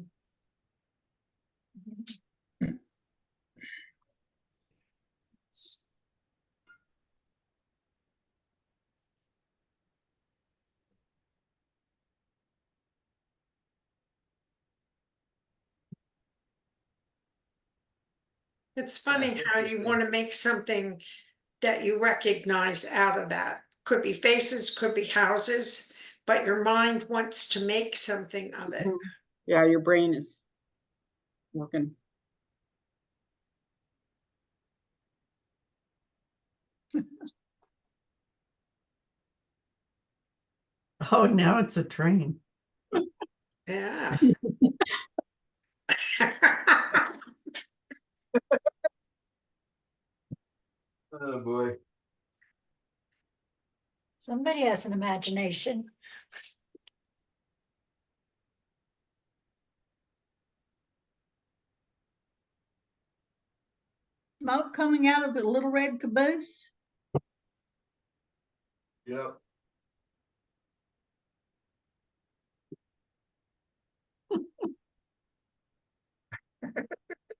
It's funny how you want to make something that you recognize out of that. Could be faces, could be houses, but your mind wants to make something of it. Yeah, your brain is working. Oh, now it's a train. Yeah. Oh boy. Somebody has an imagination. Smoke coming out of the little red caboose? Yep.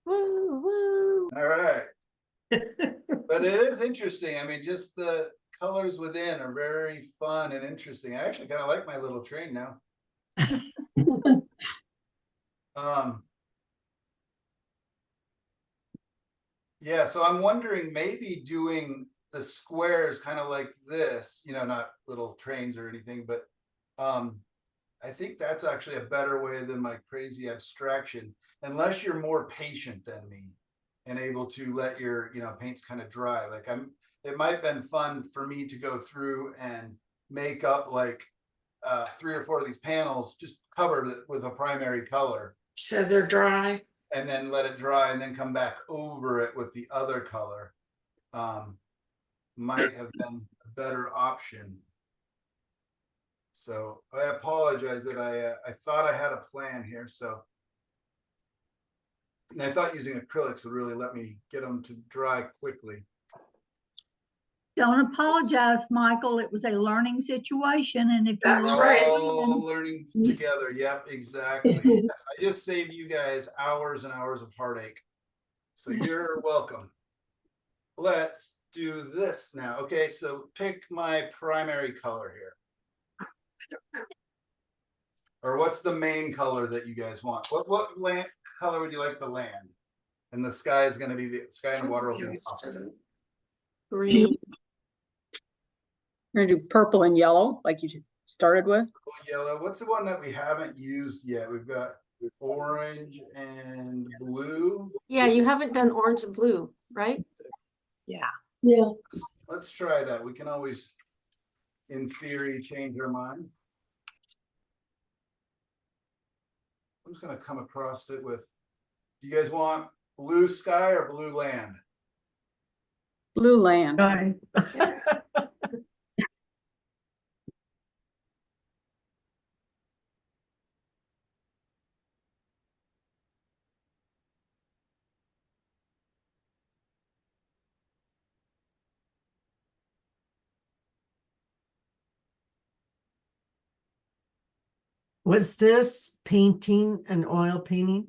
Woo, woo. All right. But it is interesting. I mean, just the colors within are very fun and interesting. I actually kind of like my little train now. Yeah, so I'm wondering maybe doing the squares kind of like this, not little trains or anything, but I think that's actually a better way than my crazy abstraction, unless you're more patient than me and able to let your, paints kind of dry. Like it might have been fun for me to go through and make up like 3 or 4 of these panels, just covered it with a primary color. So they're dry. And then let it dry and then come back over it with the other color. Might have been a better option. So I apologize that I thought I had a plan here. So, and I thought using acrylics would really let me get them to dry quickly. Don't apologize, Michael. It was a learning situation, and if you That's learn right. All learning together. Yep, exactly. Yes, I just saved you guys hours and hours of heartache. So you're welcome. Let's do this now. Okay, so pick my primary color here. Or what's the main color that you guys want? What land color would you like the land? And the sky is going to be the sky and water will be the opposite. Green. We're gonna do purple and yellow, like you started with. Yellow. What's the one that we haven't used yet? We've got orange and blue. Yeah, you haven't done orange and blue, right? Yeah. Yeah. Let's try that. We can always, in theory, change our mind. I'm just going to come across it with, do you guys want blue sky or blue land? Blue land. Guy. Yeah. Was this painting an oil painting?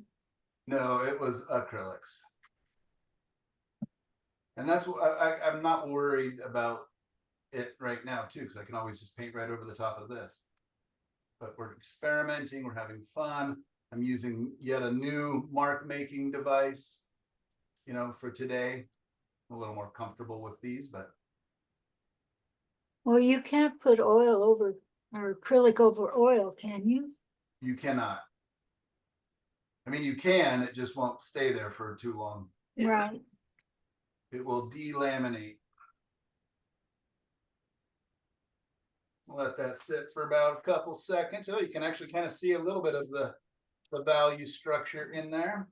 No, it was acrylics. And that's what I'm not worried about it right now too, because I can always just paint right over the top of this. but we're experimenting, we're having fun. I'm using yet a new mark making device, you know, for today. I'm a little more comfortable with these, but Well, you can't put oil over, or acrylic over oil, can you? you cannot. I mean, you can, it just won't stay there for too long. Yeah. Right. It will delaminate. Let that sit for about a couple seconds. Oh, you can actually kind of see a little bit of the value structure in there.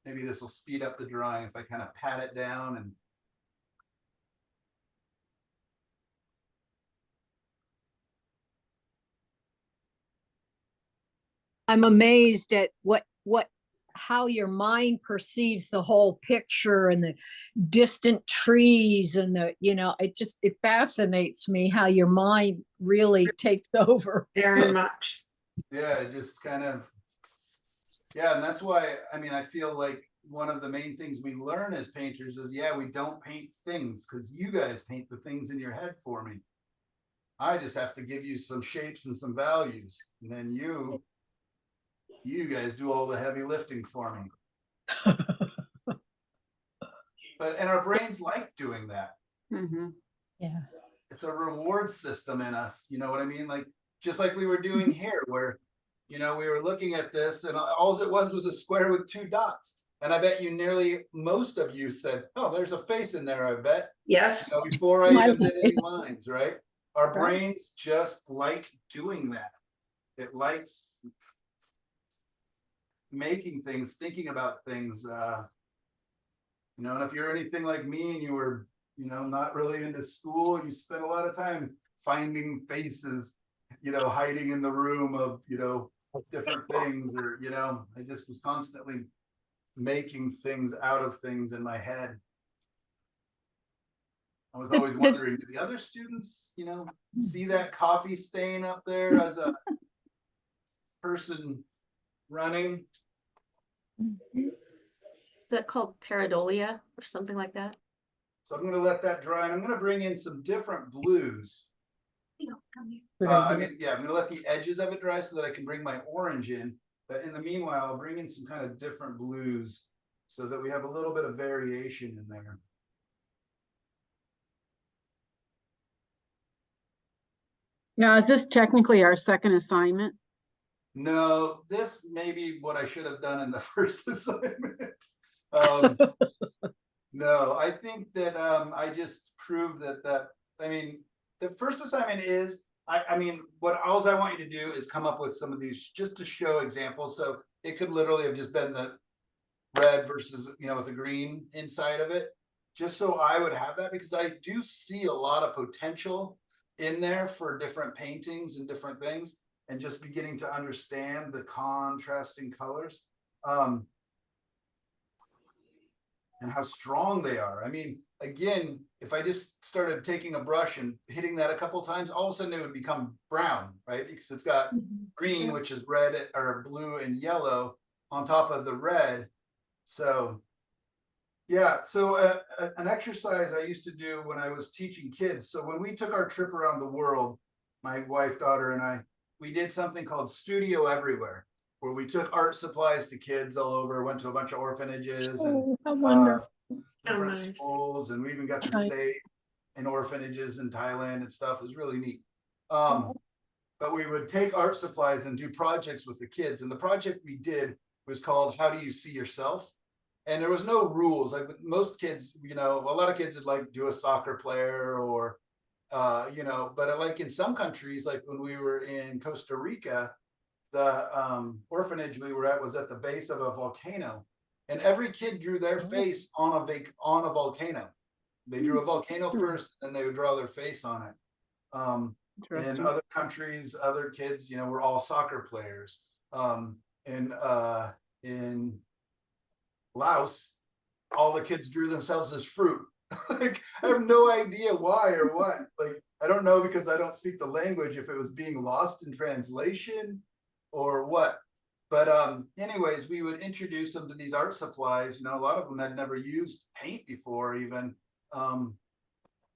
Maybe this will speed up the drawing if I kind of pat it down and I'm amazed at how your mind perceives the whole picture and the distant trees and it fascinates me how your mind really takes over. Very much. yeah, it just kind of, yeah, and that's why, I mean, I feel like one of the main things we learn as painters is, yeah, we don't paint things because you guys paint the things in your head for me. I just have to give you some shapes and some values, and then you guys do all the heavy lifting for me. And our brains like doing that. Mm-hmm. Yeah. It's a reward system in us, you know what I mean? Like, just like we were doing here, where, you know, we were looking at this and all it was a square with 2 dots. And I bet you nearly most of you said, oh, there's a face in there, I bet. Yes. You know, before I even did any lines, right? Our Right. brains just like doing that. It likes making things, thinking about things, you know, and if you're anything like me and you were, you know, not really into school, you spent a lot of time finding faces, you know, hiding in the room of, you know, different things, or, you know, I just was constantly making things out of things in my head. I was always wondering, do the other students, you know, see that coffee stain up there as a person running? Is that called pareidolia or something like that? So I'm going to let that dry, and I'm going to bring in some different blues. Come here. I mean, yeah, I'm going to let the edges of it dry so that I can bring my orange in. But in the meanwhile, I'll bring in some kind of different blues so that we have a little bit of variation in there. Now, is this technically our second assignment? No, this may be what I should have done in the first assignment. No, I think that I just proved that I mean, the first assignment is, I mean, what all I want you to do is come up with some of these just to show examples. So it could literally have just been the red versus, you know, with the green inside of it, just so I would have that, because I do see a lot of potential in there for different paintings and different things, and just beginning to understand the contrasting colors. And how strong they are. I mean, again, if I just started taking a brush and hitting that a couple times, all of a sudden it would become brown, right? Because it's got green, which is red or blue and yellow on top of the red. So yeah, so an exercise I used to do when I was teaching kids. So when we took our trip around the world, my wife, daughter, and I, we did something called Studio Everywhere, where we took art supplies to kids all over, went to a bunch of orphanages and How wonderful. different nice. schools, and we even got to Nice. stay in orphanages in Thailand and stuff. It was really neat. But we would take art supplies and do projects with the kids. And the project we did was called How Do You See Yourself? And there was no rules. Like with most kids, you know, a lot of kids would like do a soccer player or, you know, but like in some countries, like when we were in Costa Rica, the orphanage we were at was at the base of a volcano, and every kid drew their face on a volcano. They drew a volcano first, and they would draw their face on it. In Interesting. other countries, other kids, you know, were all soccer players. In Laos, all the kids drew themselves as fruit. Like, I have no idea why or what. Like, I don't know, because I don't speak the language, if it was being lost in translation or what. But anyways, we would introduce them to these art supplies. You know, a lot of them had never used paint before even.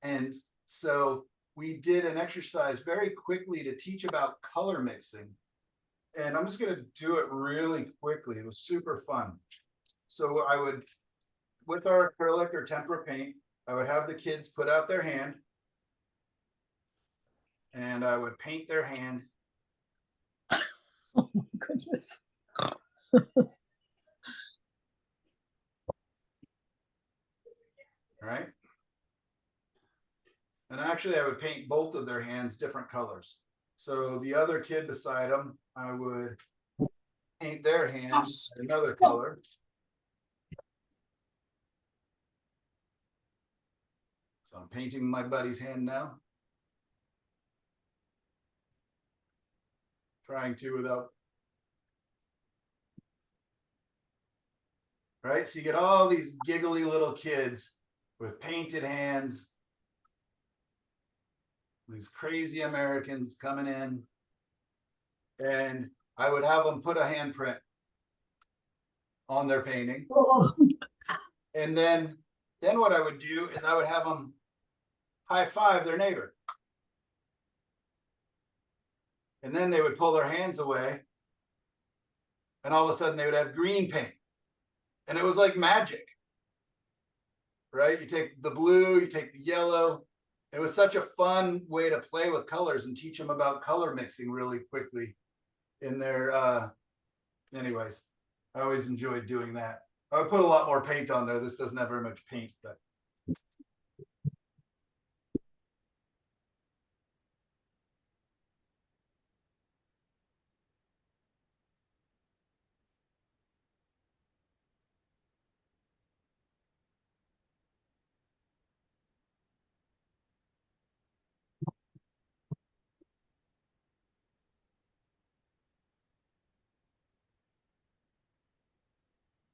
And so we did an exercise very quickly to teach about color mixing. And I'm just gonna do it really quickly. It was super fun. So I would, with our acrylic or tempera paint, I would have the kids put out their hand. And I would paint their hand. Oh my goodness. Right? And actually, I would paint both of their hands different colors. So the other kid beside them, I would paint their hands another color. So I'm painting my buddy's hand now. Trying to without. Right? So you get all these giggly little kids with painted hands. These crazy Americans coming in. And I would have them put a handprint on their painting. And then what I would do is I would have them high five their neighbor. And then they would pull their hands away. And all of a sudden they would have green paint. And it was like magic. Right? You take the blue, you take the yellow. It was such a fun way to play with colors and teach them about color mixing really quickly in their anyways. I always enjoyed doing that. I would put a lot more paint on there. This doesn't have very much paint, but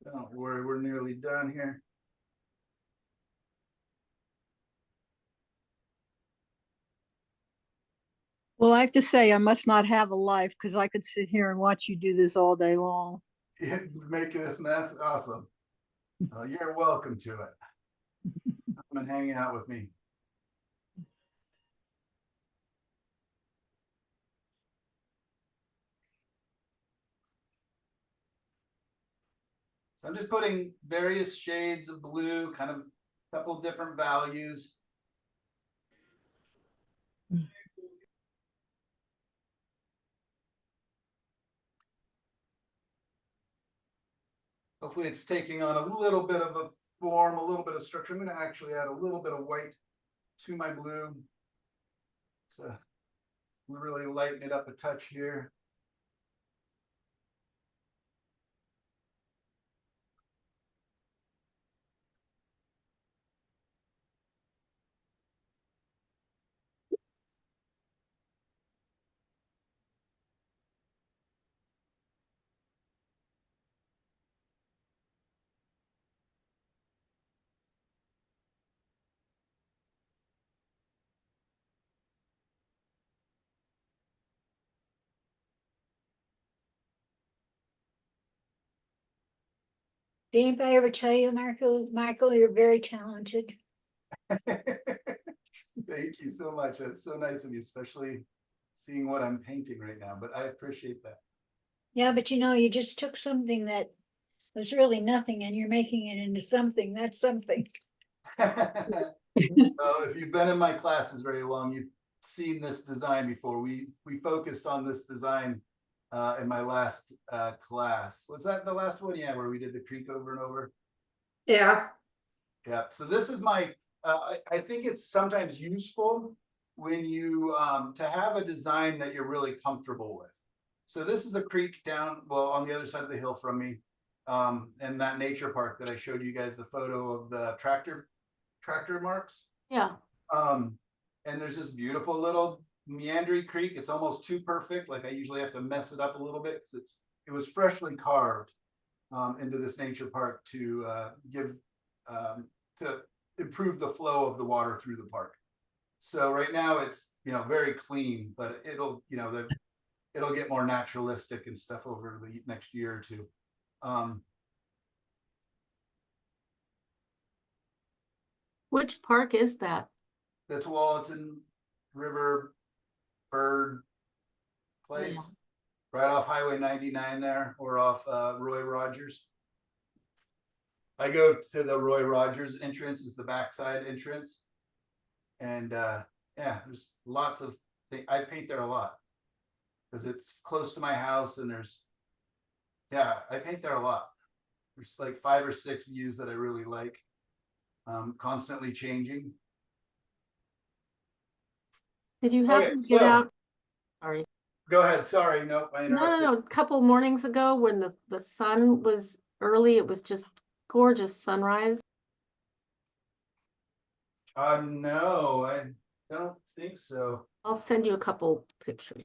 don't worry, we're nearly done here. Well, I have to say, I must not have a life because I could sit here and watch you do this all day long. You're making this mess awesome. You're welcome to it. Come and hang out with me. So I'm just putting various shades of blue, kind of a couple different values. Hopefully it's taking on a little bit of a form, a little bit of structure. I'm going to actually add a little bit of white to my blue to really lighten it up a touch here. Did anybody ever tell you, Michael, you're very talented? Thank you so much. That's so nice of you, especially seeing what I'm painting right now, but I appreciate that. Yeah, but you just took something that was really nothing and you're making it into something. That's something. If you've been in my classes very long, you've seen this design before. We focused on this design in my last class. Was that the last one? Yeah, where we did the creek over and over. Yeah, Yeah. So this is my. I think it's sometimes useful when you to have a design that you're really comfortable with. So this is a creek down, well, on the other side of the hill from me, and that nature park that I showed you guys the photo of the tractor marks. Yeah. And there's this beautiful little meandering creek. It's almost too perfect. Like I usually have to mess it up a little bit because it was freshly carved into this nature park to to improve the flow of the water through the park. So right now it's very clean, but it'll it'll get more naturalistic and stuff over the next year or two. Which park is that? That's Walton. River Bird place, right off Highway 99 there, or off Roy Rogers. I go to the Roy Rogers entrance, is the backside entrance. And yeah, there's lots of things. I paint there a lot because it's close to my house, and yeah, I paint there a lot. There's like 5 or 6 views that I really like, constantly changing. Did you Okay, happen to get so- out? Sorry. Go ahead. Sorry, no, I No, interrupted. no, no. A couple mornings ago when the sun was early, it was just gorgeous sunrise. No, I don't think so. I'll send you a couple pictures.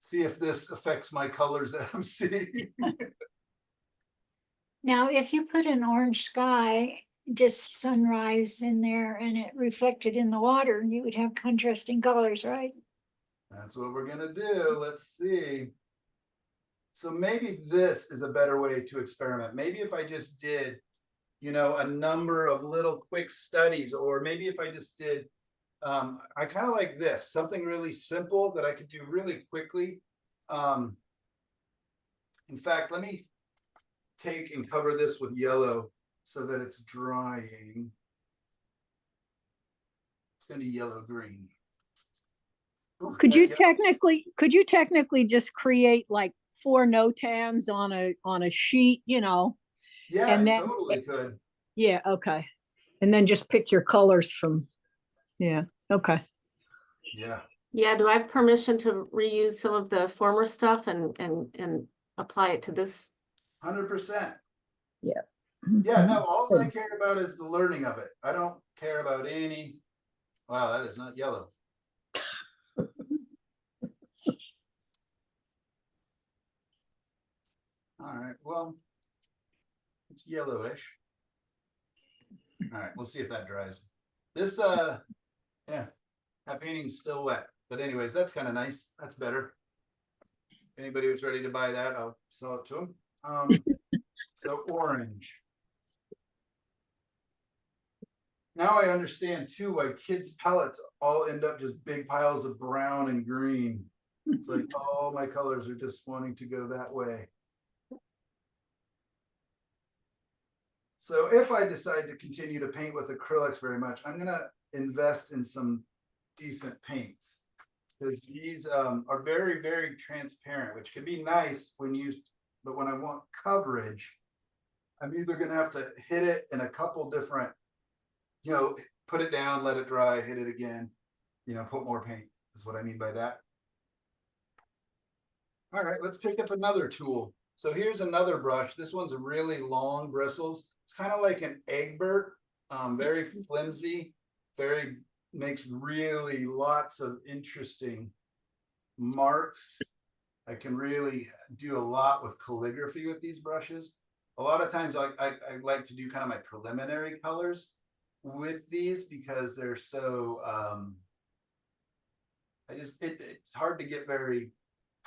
See if this affects my colors that I'm seeing. Now, if you put an orange sky, just sunrise in there and it reflected in the water, you would have contrasting colors, right? That's what we're gonna do. Let's see. So maybe this is a better way to experiment. Maybe if I just did, you know, a number of little quick studies, or maybe if I just did, I kind of like this, something really simple that I could do really quickly. In fact, let me take and cover this with yellow so that it's drying. It's gonna be yellow green. Ooh, Could that you yellow- technically just create like 4 notams on a sheet, you know? Yeah, and you then- totally could. Yeah, okay. And then just pick your colors from, yeah, okay. Yeah. Yeah, do I have permission to reuse some of the former stuff and apply it to this? 100%. Yeah. Yeah, no, all I care about is the learning of it. I don't care about any. Wow, that is not yellow. All right, well, it's yellowish. All right, we'll see if that dries. This, yeah, that painting's still wet. But anyways, that's kind of nice. That's better. Anybody who's ready to buy that, I'll sell it to them. So orange. Now I understand too why kids' palettes all end up just big piles of brown and green. It's like all my colors are just wanting to go that way. So if I decide to continue to paint with acrylics very much, I'm gonna invest in some decent paints. Because these are very, very transparent, which can be nice when used, but when I want coverage, I'm either gonna have to hit it in a couple different, you know, put it down, let it dry, hit it again, you know, put more paint is what I mean by that. All right, let's pick up another tool. So here's another brush. This one's really long bristles. It's kind of like an Egbert, very flimsy, makes really lots of interesting marks. I can really do a lot with calligraphy with these brushes. A lot of times I like to do kind of my preliminary colors with these because they're so, it's hard to get very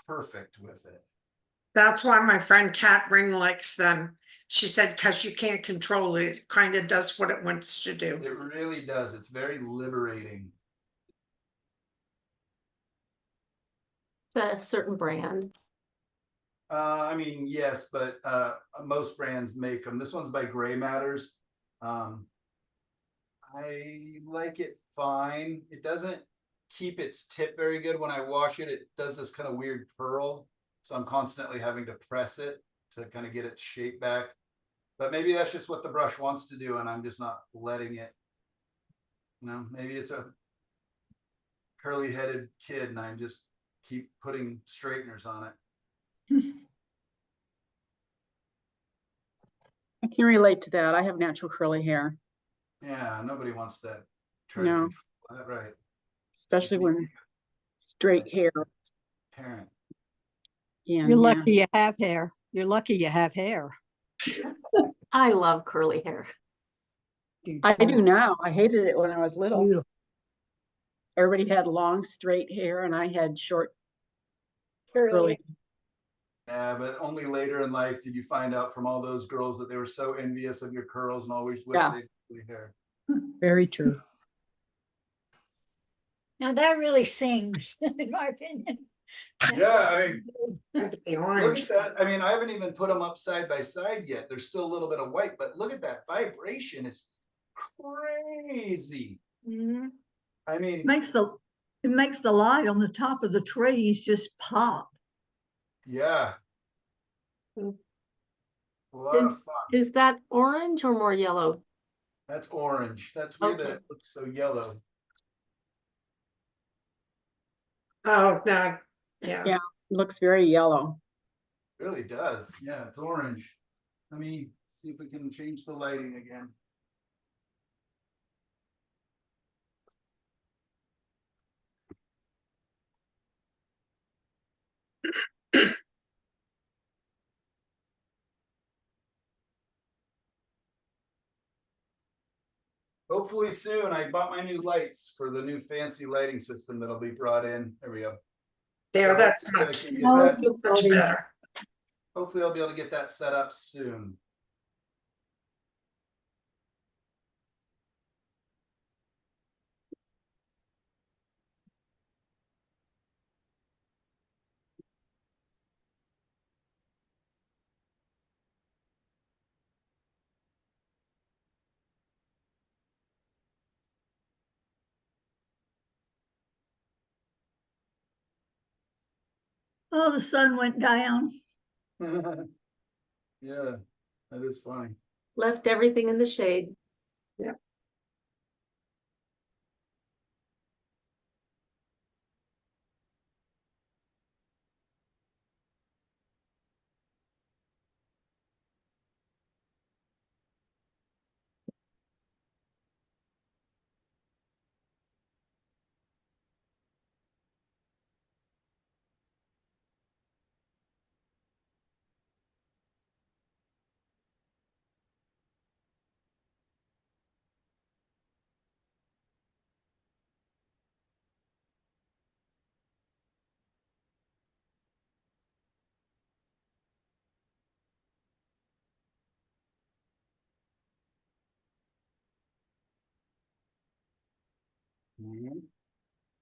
perfect with it. That's why my friend Kat Ring likes them. She said, because you can't control it, it kind of does what it wants to do. It really does. It's very liberating. It's a certain brand. I mean, yes, but most brands make them. This one's by Gray Matters. I like it fine. It doesn't keep its tip very good. When I wash it, it does this kind of weird curl. So I'm constantly having to press it to kind of get its shape back. But maybe that's just what the brush wants to do, and I'm just not letting it. You know, maybe it's a curly-headed kid, and I just keep putting straighteners on it. I can relate to that. I have natural curly hair, Yeah, nobody wants that. Try No. to control that, right? especially when straight hair. Parent. Yeah, You're yeah. lucky you have hair. You're lucky you have hair. I love curly hair. I do now. I hated it when I was little. Beautiful. Everybody had long, straight hair, and I had short, Curly. curly. Yeah, but only later in life did you find out from all those girls that they were so envious of your curls and always wished Yeah. they had curly hair. Very true. Now that really sings, in my opinion. Yeah, I mean, And the look orange. at that. I mean, I haven't even put them up side by side yet. There's still a little bit of white, but look at that vibration. It's crazy. Mhm. I mean, It makes the light on the top of the trees just pop. yeah. Mm. A lot Is, of fun. is that orange or more yellow? That's orange. That's weird that Okay. it looks so yellow. Oh, no, yeah. Yeah, looks very yellow. It really does. Yeah, it's orange. Let me see if we can change the lighting again. Hopefully soon. I bought my new lights for the new fancy lighting system that'll be brought in. There we go. There, So that's hopefully I much, can get Oh, that- good much Lordy. better. Hopefully I'll be able to get that set up soon. Oh, the sun went down. Yeah, that is funny. Left everything in the shade.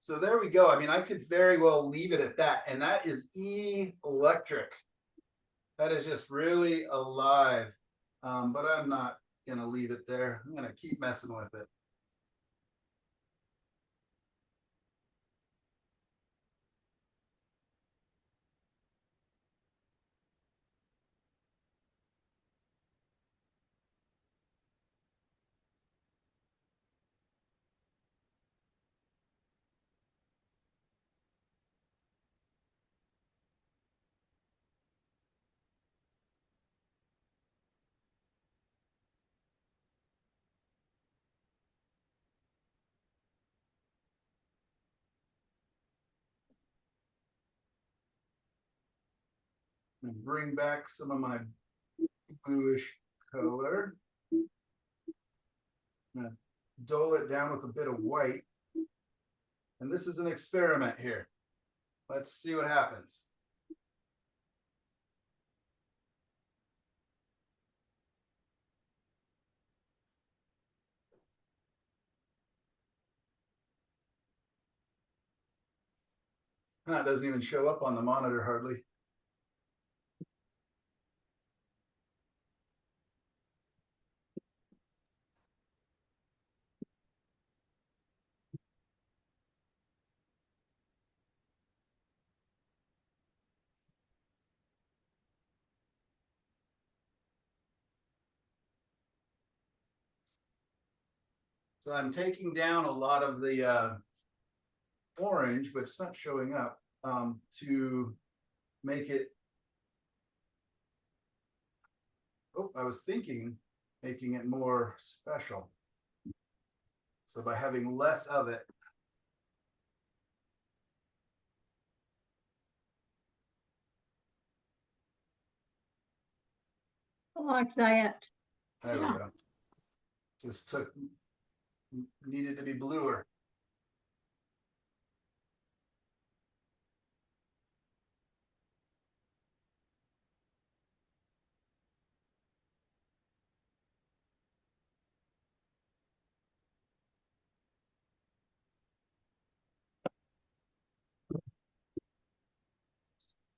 So there we go. I mean, I could very well leave it at that. And that is electric. That is just really alive. But I'm not gonna leave it there. I'm gonna keep messing with it. And bring back some of my bluish color. Dole it down with a bit of white. And this is an experiment here. Let's see what happens. It doesn't even show up on the monitor hardly. So I'm taking down a lot of the orange, but it's not showing up to make it. Oh, I was thinking making it more special. So by having less of it. I like that. There Yeah. we go. Just took, needed to be bluer.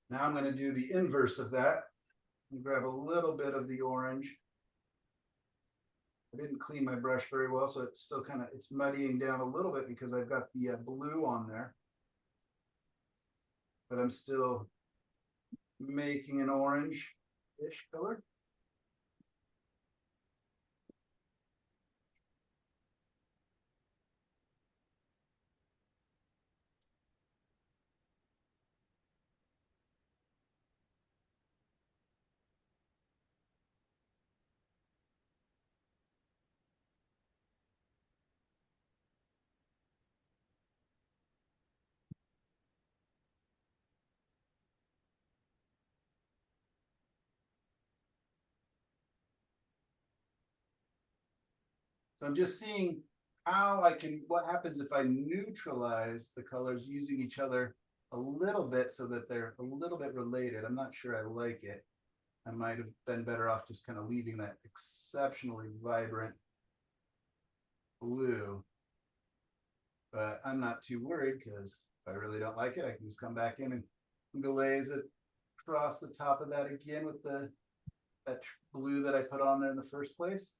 Now I'm gonna do the inverse of that. Grab a little bit of the orange. I didn't clean my brush very well, so it's still kind of, it's muddying down a little bit because I've got the blue on there. But I'm still making an orange-ish color. So I'm just seeing how I can, what happens if I neutralize the colors using each other a little bit so that they're a little bit related. I'm not sure I like it. I might have been better off just kind of leaving that exceptionally vibrant blue. But I'm not too worried because if I really don't like it, I can just come back in and glaze it across the top of that again with that blue that I put on there in the first place.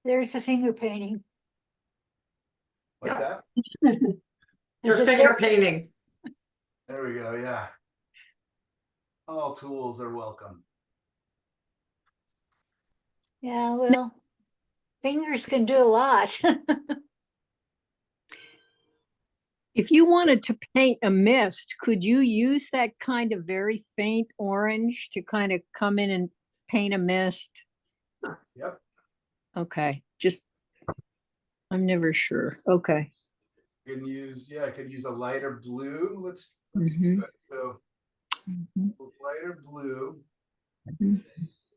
There's the finger painting. What's that? Your Is it finger there? painting. There we go. Yeah. All tools are welcome. Yeah, well, fingers can do a lot. If you wanted to paint a mist, could you use that kind of very faint orange to kind of come in and paint a mist? Yep. Okay, just, I'm never sure. Okay. You can use, yeah, I could use a lighter blue. Let's Mhm. do it. So Mhm. lighter blue, Mhm.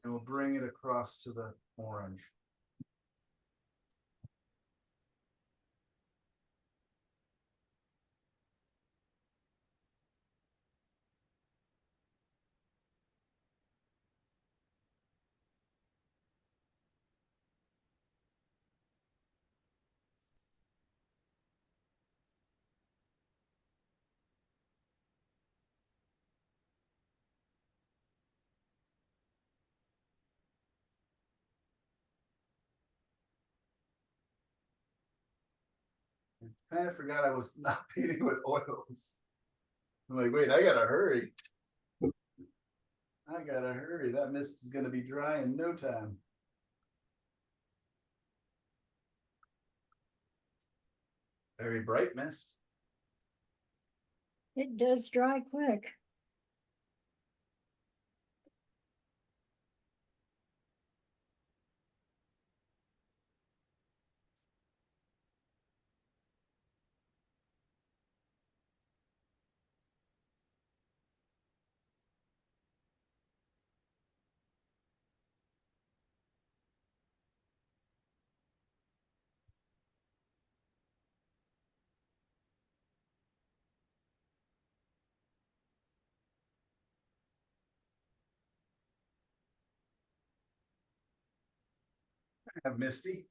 and we'll bring it across to the orange. I kind of forgot I was not painting with oils. I'm like, wait, I gotta hurry. I gotta hurry. That mist is gonna be dry in no time. Very bright mist. It does dry quick. I have Misty.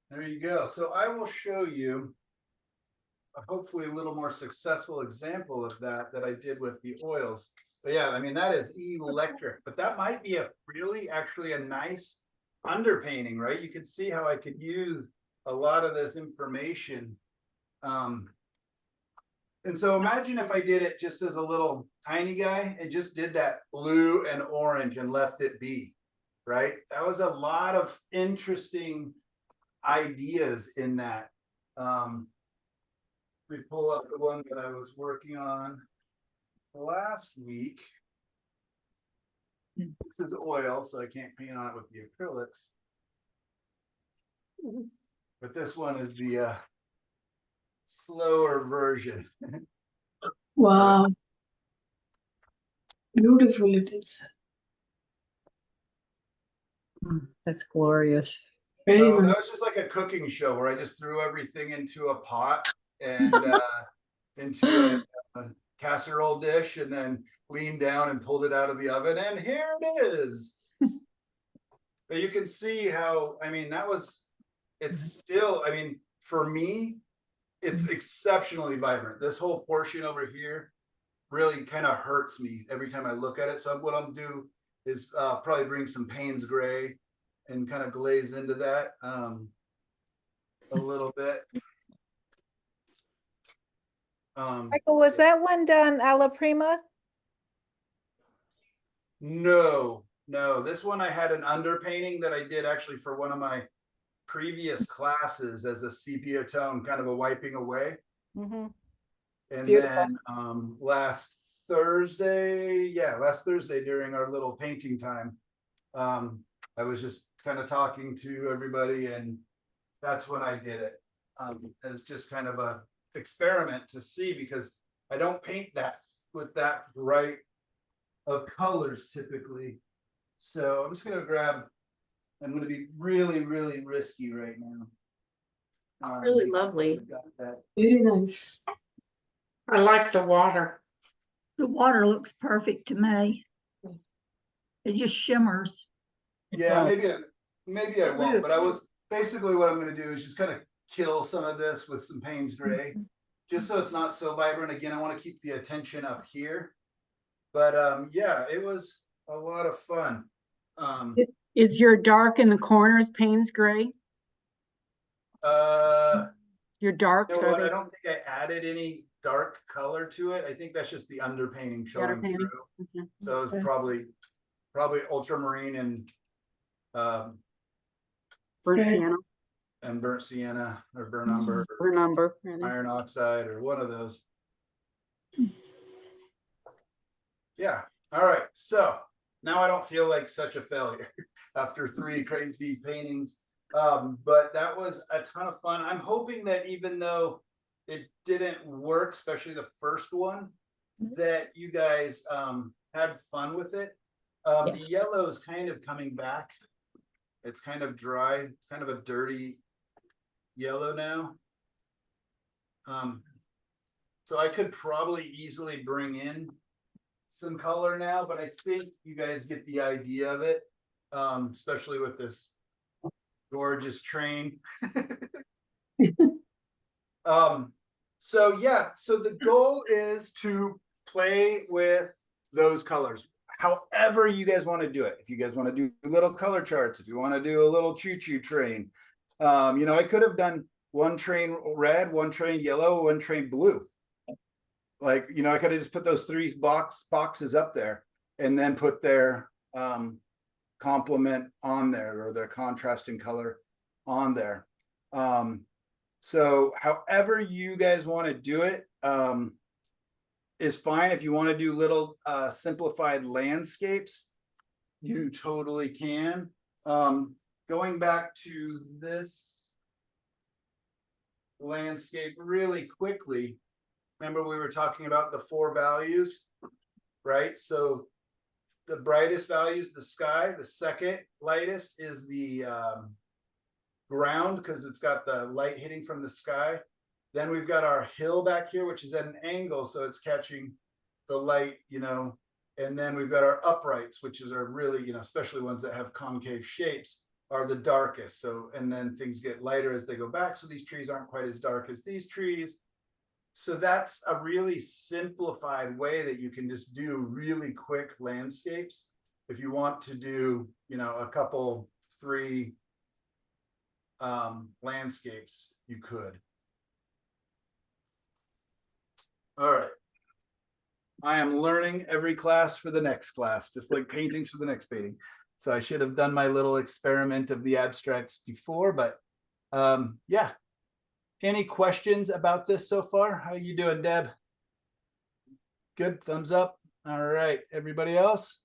There you go. So I will show you hopefully a little more successful example of that I did with the oils. But yeah, I mean, that is electric, but that might be a really actually a nice underpainting, right? You could see how I could use a lot of this information. And so imagine if I did it just as a little tiny guy and just did that blue and orange and left it be, right? That was a lot of interesting ideas in that. Let me pull up the one that I was working on last week. This is oil, so I can't paint on it with the acrylics. But this one is the slower version. Wow. Beautiful it is. That's glorious. Very So nice. that was just like a cooking show where I just threw everything into a pot and into a casserole dish and then leaned down and pulled it out of the oven, and here it is. But you can see how, I mean, it's still, I mean, for me, it's exceptionally vibrant. This whole portion over here really kind of hurts me every time I look at it. So what I'll do is probably bring some Payne's Gray and kind of glaze into that a little bit. Michael, was that one done alla prima? No, this one I had an underpainting that I did actually for one of my previous classes as a sepia tone, kind of a wiping away. Mm-hmm. And beautiful. then last Thursday during our little painting time, I was just kind of talking to everybody, and that's when I did it as just kind of a experiment to see, because I don't paint that with that bright of colors typically. So I'm just gonna I'm gonna be really, really risky right now. Really lovely. Got that. Very nice. I like the water. The water looks perfect to me. It just shimmers. Yeah, maybe I It won't, but I looks- was basically what I'm gonna do is just kind of kill some of this with some Payne's Gray, just so it's not so vibrant. Again, I want to keep the attention up here. But yeah, it was a lot of fun. Is your dark in the corners Payne's Gray? Your You darks, know are what? I they don't think I added any dark color to it. I think that's just the underpainting showing underpainting? through. Okay. So it's probably ultramarine and Burnt Okay. sienna, burnt sienna or burnt umber, or burnt umber. are they? iron oxide, or one of those. Yeah. All right. So now I don't feel like such a failure after 3 crazy paintings. But that was a ton of fun. I'm hoping that even though it didn't work, especially the first one, that you guys had fun with it. The yellow is kind of coming back. It's kind of dry. It's kind of a dirty yellow now. So I could probably easily bring in some color now, but I think you guys get the idea of it, especially with this gorgeous train. So yeah, so the goal is to play with those colors however you guys want to do it. If you guys want to do little color charts, if you want to do a little choo-choo train, you know, I could have done one train red, one train yellow, one train blue. Like, you know, I could have just put those 3 boxes up there and then put their complement on there, or their contrasting color on there. So however you guys want to do it is fine. If you want to do little simplified landscapes, you totally can. Going back to this landscape really quickly, remember we were talking about the 4 values, right? So the brightest value is the sky. The second lightest is the ground, because it's got the light hitting from the sky. Then we've got our hill back here, which is at an angle, so it's catching the light, you know. And then we've got our uprights, which is our really, you know, especially ones that have concave shapes, are the darkest. So, and then things get lighter as they go back. So these trees aren't quite as dark as these trees. So that's a really simplified way that you can just do really quick landscapes. If you want to do, you know, a couple, 3 landscapes, you could. All right. I am learning every class for the next class, just like paintings for the next painting. So I should have done my little experiment of the abstracts before, but yeah. Any questions about this so far? How you doing, Deb? Good, thumbs up. All right, everybody else?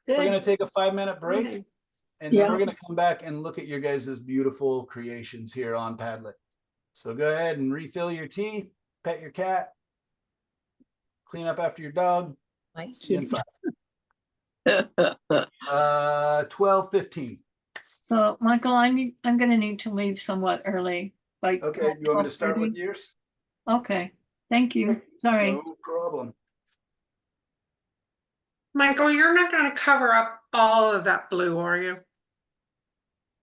We're Good. gonna take a 5-minute break. Okay. And then Yeah. we're gonna come back and look at your guys' beautiful creations here on Padlet. So go ahead and refill your tea, pet your cat, clean up after your dog. Thank See you in you. 12:15. So, Michael, I'm gonna need to leave somewhat early, like. Okay, you want me to start with 12:30? yours? Okay, thank you. Sorry. No problem. Michael, you're not gonna cover up all of that blue, are you?